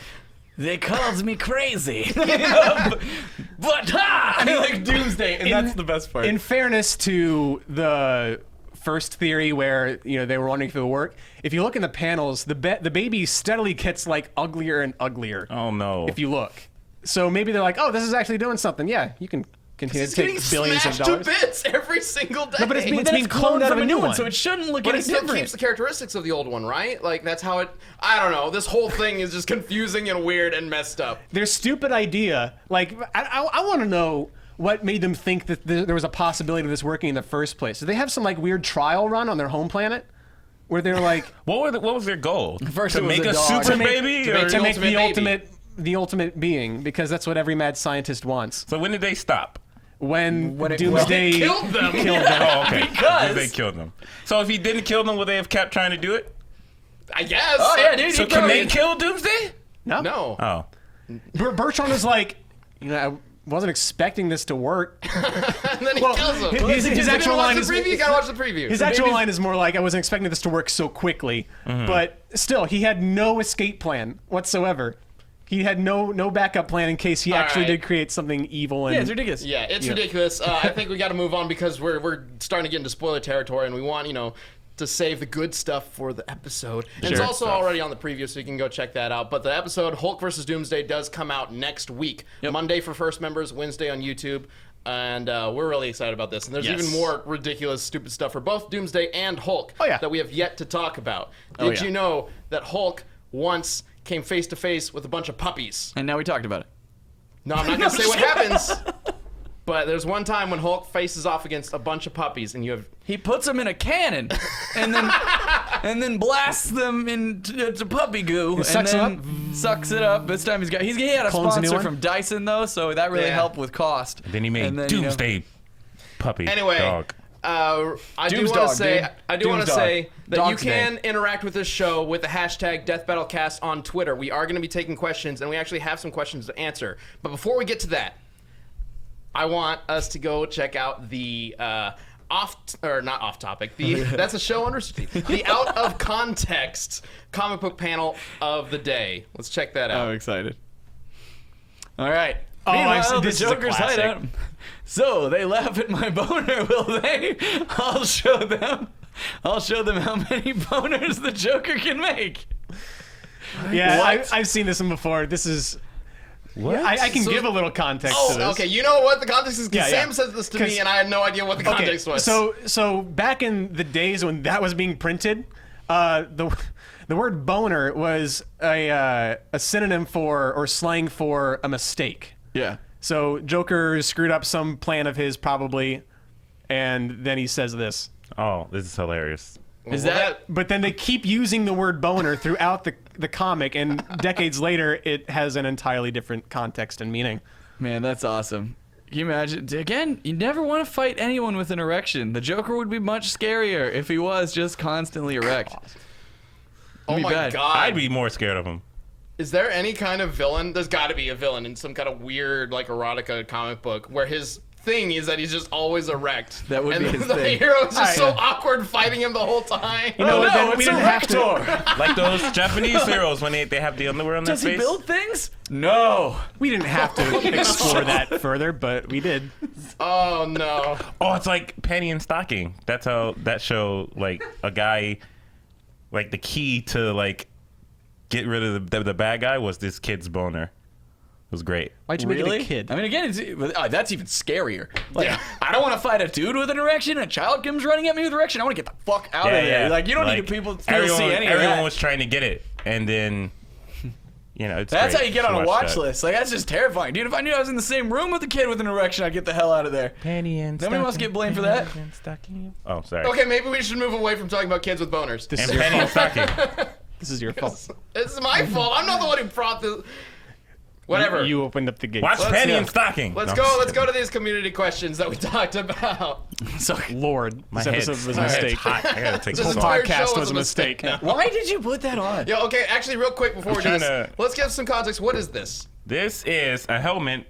They called me crazy. But I mean, like Doomsday, and that's the best part. In fairness to the first theory where, you know, they were wondering if it would work, if you look in the panels, the baby steadily gets like uglier and uglier. Oh no. If you look. So maybe they're like, oh, this is actually doing something. Yeah, you can continue to take billions of dollars. It's getting smashed to bits every single day. No, but it's being cloned out of a new one. So it shouldn't look but any it still different. keeps the characteristics of the old one, right? Like, that's how it... I don't know. This whole thing is just confusing and weird and messed up. Their stupid idea, like, I want to know what made them think that there was a possibility of this working in the first place. Did they have some, like, weird trial run on their home planet? Where they were like... What was their goal? First, to make a super baby? To make the ultimate being, because that's what every mad scientist wants. So when did they stop? When Doomsday killed them. Oh, okay. Because they killed them. So if he didn't kill them, would they have kept trying to do it? I guess. Oh, yeah, dude. So can they kill Doomsday? No. Oh. Bertrand was like, you know, I wasn't expecting this to work. And then he kills him. His actual line is... You gotta watch the preview. His actual line is more like, I wasn't expecting this to work so quickly. But still, he had no escape plan whatsoever. He had no backup plan in case he actually did create something evil. And, yeah, it's ridiculous. Yeah, it's ridiculous. I think we got to move on because we're starting to get into spoiler territory, and we want, you know, to save the good stuff for the episode. And it's also already on the preview, so you can go check that out. But the episode Hulk vs. Doomsday does come out next week. Monday for first members, Wednesday on YouTube. And we're really excited about this. And there's even more ridiculous, stupid stuff for both Doomsday and Hulk that we have yet to talk about. Did you know that Hulk once came face to face with a bunch of puppies? And now we talked about it. No, I'm not going to say what happens. But there's one time when Hulk faces off against a bunch of puppies, and he puts them in a cannon, and then blasts them into puppy goo, and sucks then sucks it up. This time he had a sponsor from Dyson though, so that really helped with cost. And then he made Doomsday puppy dog. I do want to say that you can interact with this show with the hashtag DeathBattleCast on Twitter. We are going to be taking questions, and we actually have some questions to answer. But before we get to that, I want us to go check out the not off topic. That's a show on Rooster Teeth. The out of context comic book panel of the day. Let's check that out. I'm excited. All right. Oh, Meanwhile, this the is a Joker's classic. hideout. So they laugh at my boner, will they? I'll show them how many boners the Joker can make. Yeah, I've seen this one before. This is. What? I can give a little context to this. Okay. You know what the context is? Yeah, Sam said this to me, and I had no idea what the context was. So back in the days when that was being printed, the word boner was a synonym for or slang for a mistake. Yeah. So Joker screwed up some plan of his probably, and then he says this. Oh, this is hilarious. But then they keep using the word boner throughout the comic, and decades later, it has an entirely different context and meaning. Man, that's awesome. Can you imagine? Again, you never want to fight anyone with an erection. The Joker would be much scarier if he was just constantly erect. Oh my God. I'd be more scared of him. Is there any kind of villain? There's got to be a villain in some kind of weird, like, erotica comic book where his thing is that he's just always erect. That would be his the thing. hero is just so awkward fighting him the whole time. You know, no, we it's didn't a have to. Rector. Like those Japanese heroes when they have the underwear on their Does face. he build things? No. We didn't have to explore that further, but we did. Oh no. Oh, it's like Penny and Stocking. That's how that show, like, a guy, like, the key to, like, get rid of the bad guy was this kid's boner. It was great. Why'd you make it a kid? I mean, again, that's even scarier. Like, I don't want to fight a dude with an erection. A child comes running at me with an erection. I want to get the fuck out of there. Like, you don't need people to see any of that. Everyone was trying to get it, and then, that's how you get on a watch list. Like, that's just terrifying, dude. If I knew I was in the same room with a kid with an erection, I'd get the hell out of there. Penny and Nobody wants to get blamed for that. Oh, sorry. Okay, maybe we should move away from talking about kids with boners. This And is your Penny and fault. Stocking. This is your fault. It's my fault. I'm not the one who brought this. Whatever. You opened up the gate. Watch Penny and Stocking. Let's go to these community questions that we talked about. Sorry. Lord, My this head's- episode was a my head's mistake. hot. I gotta take This this entire off. show podcast was was a a mistake. Why did you put that on? Yo, okay, actually, real quick before we do this, let's give some context. What is this? This is a helmet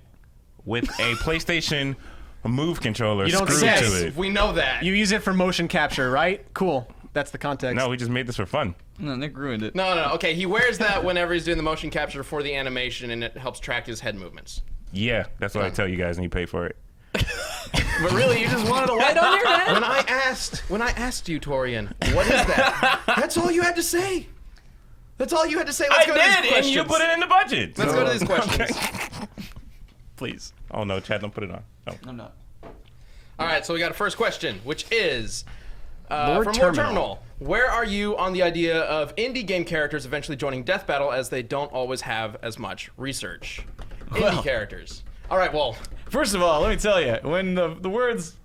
with a PlayStation Move controller You don't screwed say. to it. We know that. You use it for motion capture, right? Cool. That's the context. No, we just made this for fun. No, Nick ruined it. No. Okay, he wears that whenever he's doing the motion capture for the animation, and it helps track his head movements. Yeah, that's what I tell you guys, and you pay for it. But really, you just wanted a light on your head? When I asked you, Torrian, what is that? That's all you had to say. Let's go to these questions. And you put it in the budget. Let's go to these questions. Please. Oh no, Chad, don't put it on. No. I'm not. All right, so we got a first question, which is Lord from Lord Terminal. Where are you on the idea of indie game characters eventually joining Death Battle, as they don't always have as much research? Indie characters. All right, well, First of all, let me tell you, when the words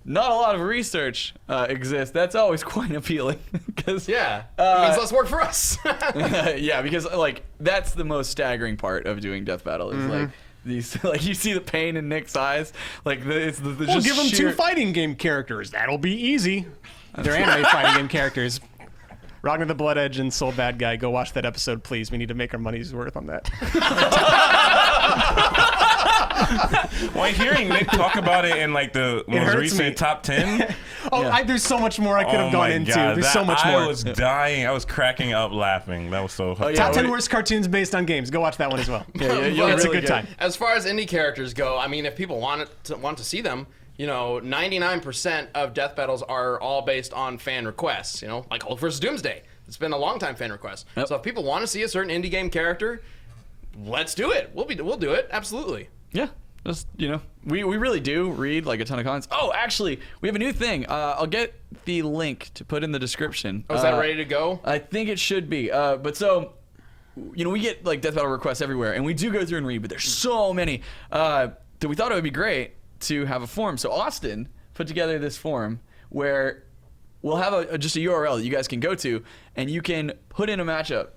"not a lot of research" exist, that's always quite appealing. Because yeah, it means less work for us. yeah, because like that's the most staggering part of doing Death Battle is like these, like you see the pain in Nick's eyes, like it's the We'll just give them sheer... 2 fighting game characters. That'll be easy. They're anime fighting game characters. Ragnar the Blood Edge and Soul Bad Guy. Go watch that episode, please. We need to make our money's worth on that. While hearing Nick talk about it in like the most hurts recent me. top 10. There's so much more I could have Oh gone my into. God, There's so much more. I was dying. I was cracking up laughing. That was so hard. Top 10 worst cartoons based on games. Go watch that one as well. It's a good time. As far as indie characters go, I mean, if people want to see them, 99% of Death Battles are all based on fan requests. Like Hulk vs. Doomsday. It's been a long time fan request. Yep. So if people want to see a certain indie game character, let's do it. We'll do it. Absolutely. Yeah. Just, we really do read like a ton of comments. Oh, actually, we have a new thing. I'll get the link to put in the description. Oh, is that ready to go? I think it should be. But so, we get like Death Battle requests everywhere, and we do go through and read, but there's so many that we thought it would be great to have a forum. So Austin put together this forum where we'll have just a URL that you guys can go to, and you can put in a matchup,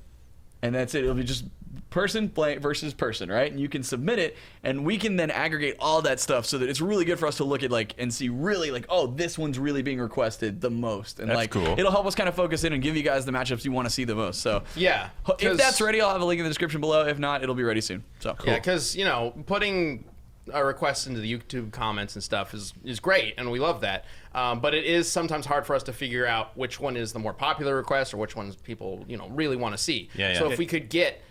and that's it. It'll be just person versus person, right? And you can submit it, and we can then aggregate all that stuff so that it's really good for us to look at and see really oh, this one's really being requested the most, and that's cool. It'll help us kind of focus in and give you guys the matchups you want to see the most. So yeah, if that's ready, I'll have a link in the description below. If not, it'll be ready soon. So cool. Yeah, because putting a request into the YouTube comments and stuff is great, and we love that. But it is sometimes hard for us to figure out which one is the more popular request or which ones people really want to see. Yeah. So if we could get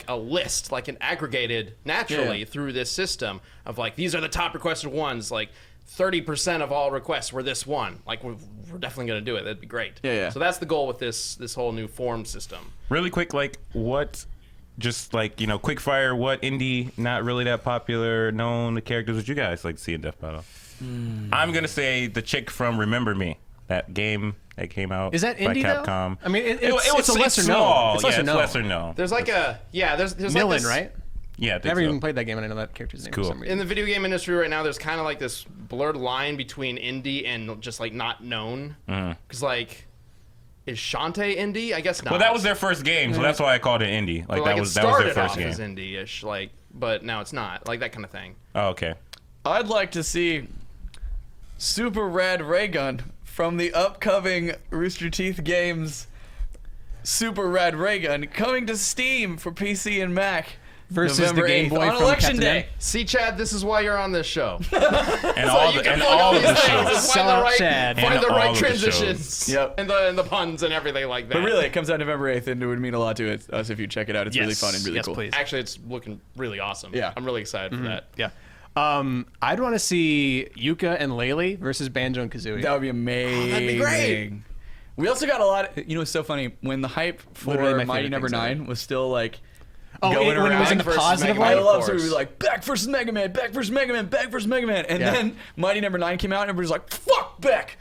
a list, an aggregated naturally through this system of these are the top requested ones, 30% of all requests were this one. We're definitely going to do it. That'd be great. Yeah. So that's the goal with this whole new form system. Really quick, what? Just quick fire. What indie, not really that popular, known characters would you guys like to see in Death Battle? I'm gonna say the chick from Remember Me, that game that came out. Is that indie by Capcom? Though? I mean, it's it's a lesser small. known. It's lesser known. known. There's there's Millen, this, right? Yeah, I think Never so. even played that game, and I know that character's name Cool. for some reason. In the video game industry right now, there's kind of this blurred line between indie and just not known. Because is Shantae indie? I guess not. Well, that was their first game, so that's why I called it indie. But, that was their first game. As indie-ish, but now it's not. That kind of thing. Oh, okay. I'd like to see Super Rad Ray Gun from the upcoming Rooster Teeth games. Super Rad Ray Gun coming to Steam for PC and Mac. Versus November the Game 8th, Boy on from Election Captain Day. M. See, Chad, this is why you're on this show. And all of the shows. Sell out Chad. Find And the all right of the transitions. Yep. And the puns and everything like that. But really, it comes out November 8th, and it would mean a lot to us if you check it out. It's really fun and really cool. Please. Actually, it's looking really awesome. Yeah. I'm really excited for that. Yeah. I'd want to see Yuka and Laylee versus Banjo and Kazooie. That would be amazing. that'd be great. We also got a lot. It's so funny when the hype Literally for my Mighty favorite Number things ever. 9 was still going when it was around. in the Versus positive Mega I light. Man. love Of so we course. were Beck versus Mega Man, Beck versus Mega Man, Beck versus Mega Man, and Yeah. then Mighty Number 9 came out, and everybody's like, "Fuck Beck!"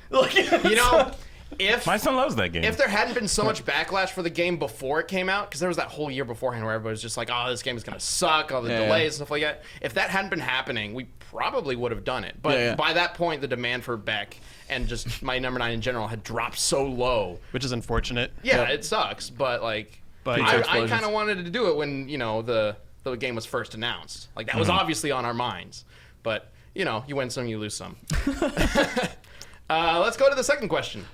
If My son loves that game. if there hadn't been so much backlash for the game before it came out, because there was that whole year beforehand where everybody was just like, "Oh, this game is gonna suck," all the Yeah. delays and stuff like that. If that hadn't been happening, we probably would have done it. But by that point, the demand for Beck and just my number 9 in general had dropped so low. Which is unfortunate. Yeah, it sucks, but But I explosions. kind of wanted to do it when the game was first announced. That was obviously on our minds. But you win some, you lose some. Let's go to the second question.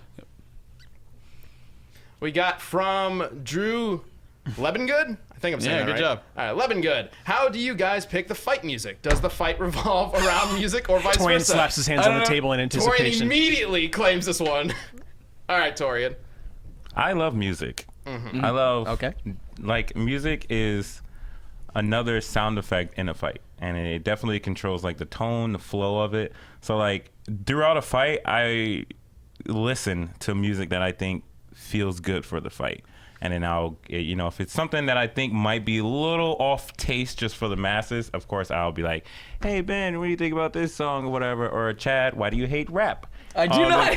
We got from Drew Lebengood. I think I'm saying Yeah, that good right. job. All right, Lebengood. How do you guys pick the fight music? Does the fight revolve around music or vice Torian versa? slaps his hands I on the don't know. table in Torian anticipation. immediately claims this one. All right, Torian. I love music. Mm-hmm. I love Okay. Music is another sound effect in a fight, and it definitely controls the tone, the flow of it. So throughout a fight, I listen to music that I think feels good for the fight, and then I'll if it's something that I think might be a little off taste just for the masses, of course I'll be like, "Hey Ben, what do you think about this song or whatever?" Or Chad, why do you hate rap? I do not.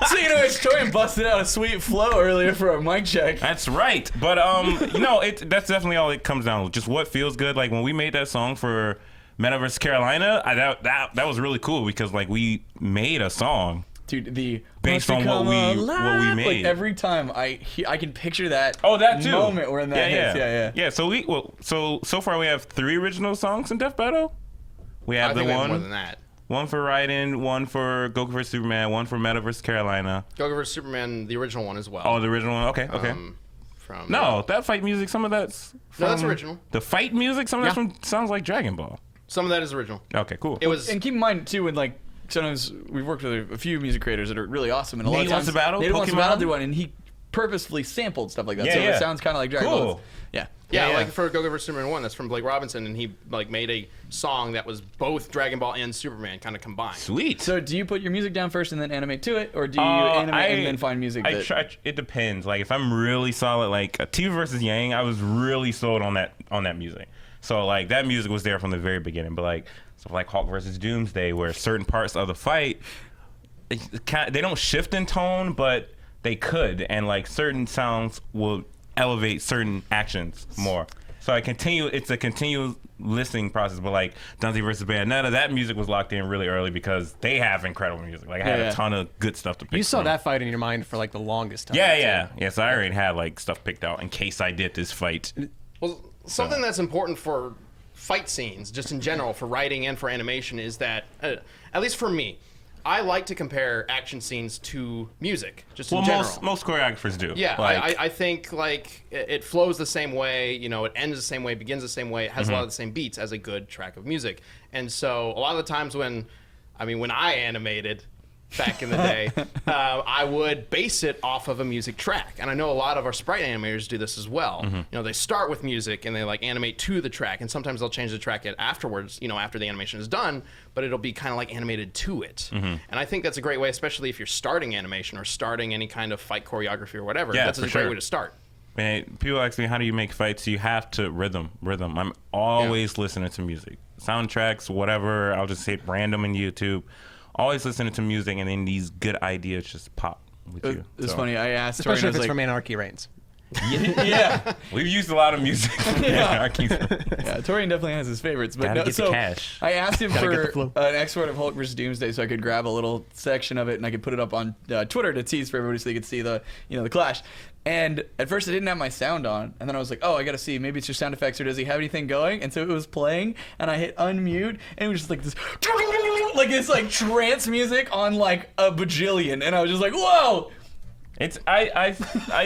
So Torian busted out a sweet flow earlier for a mic check. That's right. But that's definitely all it comes down to. Just what feels good. When we made that song for Metaverse Carolina, that was really cool because we made a song. Dude, Based must on what become we alive. made. Every time I can picture that. Oh, that too. Moment where that hits. Yeah. So far we have 3 original songs in Death Battle. We have I the think we have one. more than that. One for Raiden, one for Goku vs. Superman, one for Metaverse Carolina. Goku vs. Superman, the original one as well. Oh, the original one? Okay. From No, that fight music, some of that's No, that's from- original. The fight music, some of that's from sounds like Dragon Ball. Some of that is original. Okay, cool. It was And keep in mind too, when sometimes we've worked with a few music creators that are really awesome, and a lot Nate of Wants times to Battle, Nate Wants to Pokemon? Battle did one, and he purposefully sampled stuff like that, Yeah, so yeah. it sounds kind of like Dragon Cool. Ball. Yeah. yeah, for Goku vs. Superman 1, that's from Blake Robinson, and he made a song that was both Dragon Ball and Superman kind of combined. Sweet. So do you put your music down first and then animate to it, or do you animate and then find music? I try. It depends. If I'm really solid, T versus Yang, I was really sold on that music. So that music was there from the very beginning. But stuff like Hulk versus Doomsday, where certain parts of the fight, they don't shift in tone, but they could, and certain sounds will elevate certain actions more. So it's a continual listening process. But like Dante versus Bayonetta, that music was locked in really early because they have incredible music. Like I had a ton of good stuff to pick. You saw from. that fight in your mind for like the longest time. Yeah. So I already had like stuff picked out in case I did this fight. Well, something that's important for fight scenes, just in general, for writing and for animation, is that, at least for me, I like to compare action scenes to music, just in general. Most choreographers do. Yeah, like, I think like it flows the same way, it ends the same way, begins the same way, it has a lot of the same beats as a good track of music. And so a lot of the times when I animated back in the day, I would base it off of a music track. And I know a lot of our sprite animators do this as well. They start with music and they like animate to the track, and sometimes they'll change the track afterwards, after the animation is done, but it'll be kind of like animated to it. And I think that's a great way, especially if you're starting animation or starting any kind of fight choreography or whatever. Yeah, that's a great way to start. Man, people ask me, how do you make fights? You have to rhythm. I'm always listening to music. Soundtracks, whatever, I'll just hit random in YouTube. Always listening to music, and then these good ideas just pop with you. It's funny. I asked, especially if it's like, from Anarchy Reigns. Yeah, we've used a lot of music. Yeah, Torrian definitely has his favorites. But Gotta get the cash. I asked him for an export of Hulk vs. Doomsday, so I could grab a little section of it and I could put it up on Twitter to tease for everybody so they could see the the clash. And at first I didn't have my sound on, and then I was like, oh, I gotta see, maybe it's just sound effects, or does he have anything going? And so it was playing, and I hit unmute, and it was just like this, like this like trance music on like a bajillion, and I was just like, whoa! It's I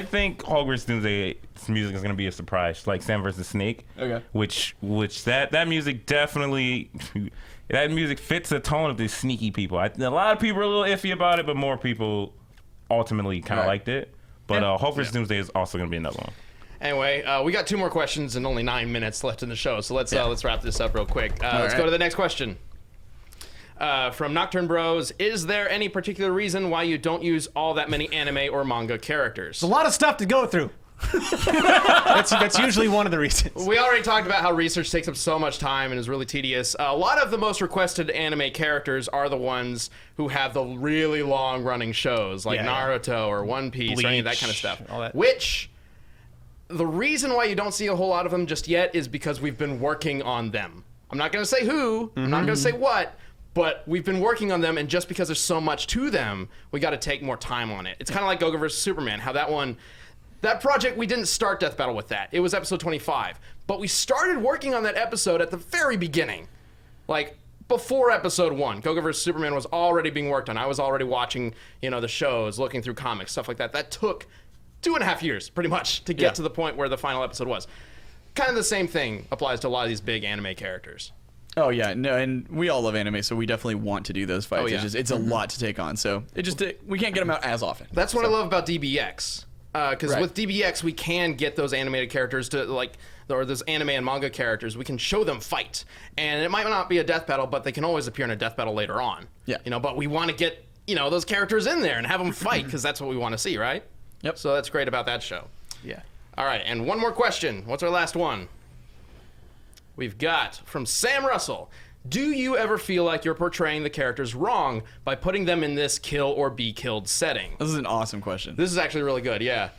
think Hulk vs. Doomsday's music is gonna be a surprise, like Sam vs. Snake. Okay. Which that music definitely, that music fits the tone of these sneaky people. A lot of people are a little iffy about it, but more people ultimately kind of liked it. But Hulk vs. Doomsday is also going to be another one. Anyway, we got 2 more questions and only 9 minutes left in the show, so let's wrap this up real quick. Let's go to the next question. From Nocturne Bros, is there any particular reason why you don't use all that many anime or manga characters? There's a lot of stuff to go through. that's usually one of the reasons. We already talked about how research takes up so much time and is really tedious. A lot of the most requested anime characters are the ones who have the really long running shows, like Naruto or One Piece, Bleach, or any of that kind of stuff. all that. Which, the reason why you don't see a whole lot of them just yet is because we've been working on them. I'm not going to say who, I'm not going to say what, but we've been working on them, and just because there's so much to them, we got to take more time on it. It's kind of like Goku vs. Superman, how that project, we didn't start Death Battle with that. It was episode 25. But we started working on that episode at the very beginning. Like, before episode 1. Goku vs. Superman was already being worked on. I was already watching, the shows, looking through comics, stuff like that. That took 2.5 years, pretty much, to get to the point where the final episode was. Kind of the same thing applies to a lot of these big anime characters. Oh yeah, no, and we all love anime, so we definitely want to do those fights. Oh, yeah. It's a lot to take on, so we can't get them out as often. That's what I love about DBX. Because with DBX, we can get those animated characters to, or those anime and manga characters, we can show them fight. And it might not be a death battle, but they can always appear in a death battle later on. Yeah. But we want to get, those characters in there and have them fight, because that's what we want to see, right? Yep. So that's great about that show. Yeah. All right, and one more question. What's our last one? We've got from Sam Russell. Do you ever feel like you're portraying the characters wrong by putting them in this kill or be killed setting? This is an awesome question. This is actually really good, yeah.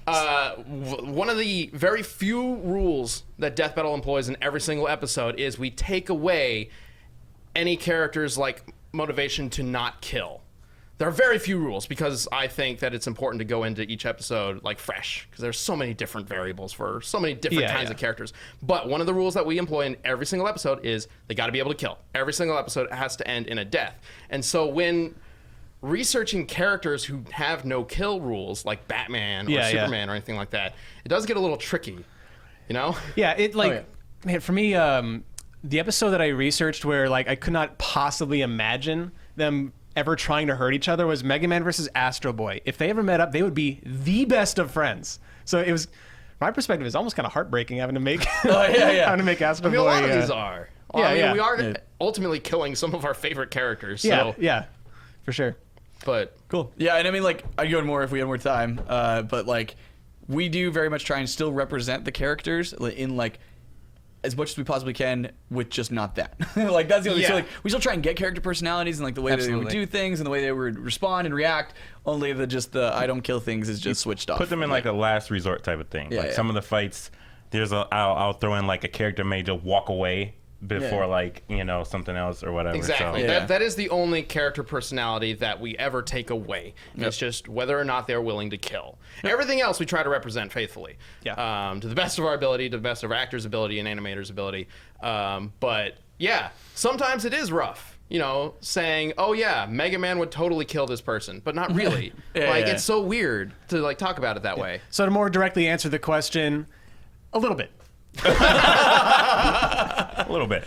One of the very few rules that Death Battle employs in every single episode is we take away any character's motivation to not kill. There are very few rules because I think that it's important to go into each episode fresh, because there's so many different variables for so many different kinds of characters. But one of the rules that we employ in every single episode is they got to be able to kill. Every single episode has to end in a death. And so when researching characters who have no kill rules, like Batman or Superman or anything like that, it does get a little tricky, Yeah, man, for me, the episode that I researched where I could not possibly imagine them ever trying to hurt each other was Mega Man versus Astro Boy. If they ever met up, they would be the best of friends. So it was, from my perspective, it's almost kind of heartbreaking having to make having to make Astro Boy. A lot of these are. Well, we are ultimately killing some of our favorite characters. So. Yeah, for sure. But cool. Yeah, and I mean, I'd go more if we had more time. But we do very much try and still represent the characters in as much as we possibly can, with just not that. That's the only thing. So, we still try and get character personalities and the way they would do things and the way they would respond and react. Only the I don't kill things is just switched off. Put them in a last resort type of thing. Some of the fights, I'll throw in like a character may just walk away before like something else or whatever. Exactly. So. That is the only character personality that we ever take away. Yep. It's just whether or not they're willing to kill. Yep. Everything else we try to represent faithfully. Yeah. To the best of our ability, to the best of our actors' ability and animators' ability. But yeah, sometimes it is rough. Saying, "Oh yeah, Mega Man would totally kill this person," but not really. It's so weird to like talk about it that way. So to more directly answer the question, a little bit. A little bit.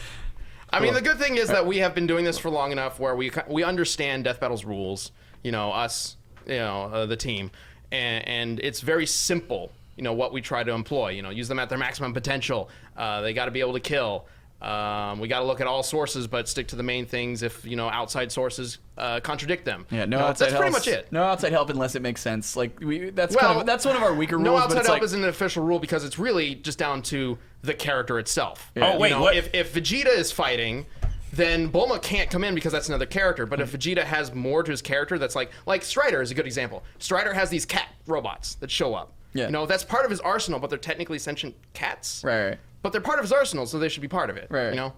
I mean, the good thing is that we have been doing this for long enough where we understand Death Battle's rules. The team, and it's very simple. What we try to employ. Use them at their maximum potential. They got to be able to kill. We got to look at all sources, but stick to the main things. If outside sources contradict them, outside that's pretty much it. No outside help unless it makes sense. Like that's one of our weaker rules. No outside but help isn't an official rule because it's really just down to the character itself. Yeah. Oh wait, what? If Vegeta is fighting, then Bulma can't come in because that's another character. But if Vegeta has more to his character, that's like Strider is a good example. Strider has these cat robots that show up. Yeah. That's part of his arsenal, but they're technically sentient cats. Right. But they're part of his arsenal, so they should be part of it. Right.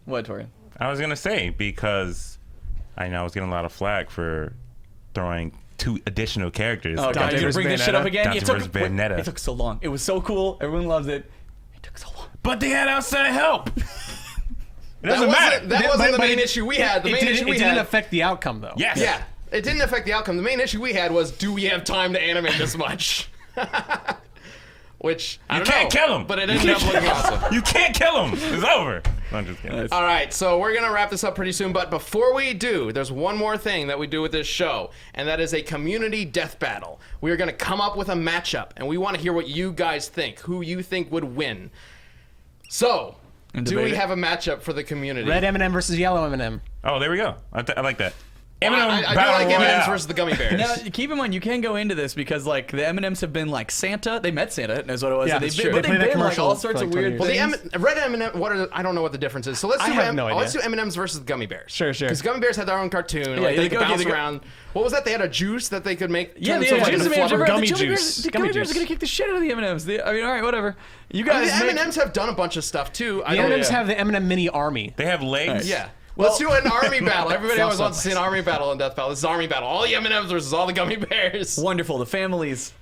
What, Torrian? I was gonna say because I know I was getting a lot of flack for throwing 2 additional characters. Oh God, you bring this shit up again? It took so long. It was so cool. Everyone loves it. It took so long. But they had outside help. It doesn't matter. That wasn't the main issue we had. The main issue we had didn't affect the outcome, though. Yes. Yeah. It didn't affect the outcome. The main issue we had was, do we have time to animate this much? Which, I don't know. You can't kill him. But it ended up looking awesome. You can't kill him. It's over. I'm just kidding. All right, so we're going to wrap this up pretty soon. But before we do, there's one more thing that we do with this show, and that is a community death battle. We are going to come up with a matchup, and we want to hear what you guys think, who you think would win. So, do we have a matchup for the community? Red M&M versus yellow M&M. Oh, there we go. I like that. I do like M&M's versus the gummy bears. Now, keep in mind, you can go into this because like the M&M's have been like Santa. They met Santa, is what it was. Yeah, they've true. been, They been like all sorts of weird things. The Red M&M, I don't know what the difference is. So let's do let's do M&M's versus the gummy bears. Sure. Because gummy bears had their own cartoon. They could bounce around. What was that? They had a juice that they could make. Yeah, they had juice. Gummy juice. The gummy bears are gonna kick the shit out of the M&M's. I mean, all right, whatever. You guys. The M&M's have done a bunch of stuff too. The M&M's have the M&M mini army. They have legs. Yeah. Let's do an army battle. Everybody always wants to see an army battle in Death Battle. This is army battle. All the M&Ms versus all the gummy bears. Wonderful. The families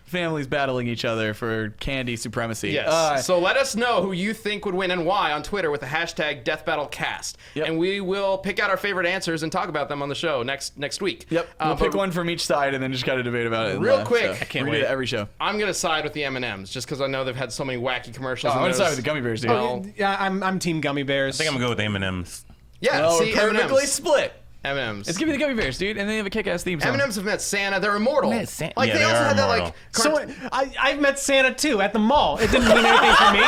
battling each other for candy supremacy. Yes. So let us know who you think would win and why on Twitter with the hashtag DeathBattleCast. Yep. And we will pick out our favorite answers and talk about them on the show next week. Yep. We'll pick one from each side and then just kind of debate about it. Real quick. I can't wait. Every show. I'm going to side with the M&Ms just because I know they've had so many wacky commercials. I'm going to side with the gummy bears, dude. Yeah, I'm team gummy bears. I think I'm going to go with M&M's. Yeah, well, see, we're perfectly split. M&M's. It's giving the gummy bears, dude, and they have a kick-ass theme song. M&M's have met Santa. They're immortal. They also are had that immortal. So I've met Santa too at the mall. It didn't mean anything for me.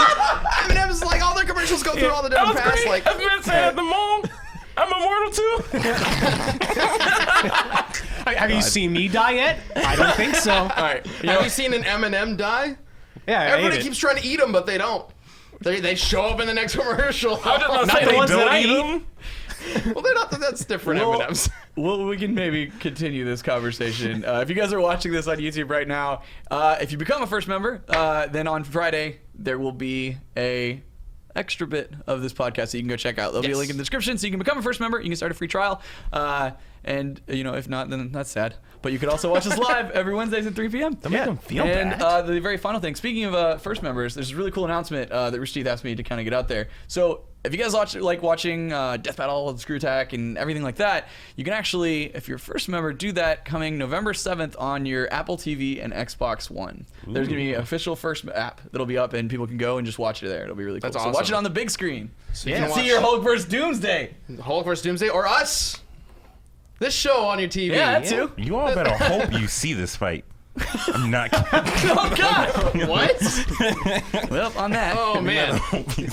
M&M's all their commercials go through all the different paths. I've met Santa at the mall. I'm immortal too. Have you seen me die yet? I don't think so. All right. Have you seen an M&M die? Yeah, everybody keeps trying to eat them, but they don't. They show up in the next commercial. How did I say the they ones that don't I eat eat. them? Well, they're not. That's different M&Ms. Well, we can maybe continue this conversation. If you guys are watching this on YouTube right now, if you become a first member, then on Friday there will be a extra bit of this podcast that you can go check out. There'll be a link in the description, so you can become a first member. You can start a free trial. And if not, then that's sad. But you could also watch us live every Wednesdays at 3 p.m. Don't make them feel bad. And the very final thing, speaking of first members, there's a really cool announcement that Rich Teeth asked me to kind of get out there. So if you guys like watching Death Battle, Screw Attack, and everything like that, you can actually, if you're a first member, do that coming November 7th on your Apple TV and Xbox One. Ooh. There's going to be an official first app that'll be up, and people can go and just watch it there. It'll be really cool. That's awesome. So watch it on the big screen. So you can see your Hulk vs. Doomsday. Hulk vs. Doomsday, or us. This show on your TV. Yeah, that too. You all better hope you see this fight. I'm not kidding. Oh, God. What? Well, on that. Oh, man.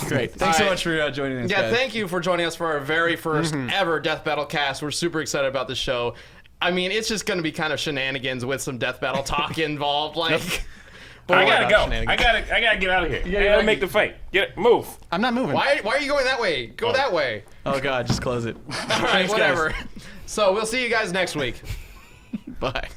Great. Thanks so much for joining us, guys. Thank you for joining us for our very first ever Death Battle cast. We're super excited about this show. I mean, it's just going to be kind of shenanigans with some Death Battle talk involved. I gotta go. I gotta get out of here. I gotta make the fight. Move. I'm not moving. Why are you going that way? Go that way. Oh, God. Just close it. All right, whatever. So we'll see you guys next week. Bye.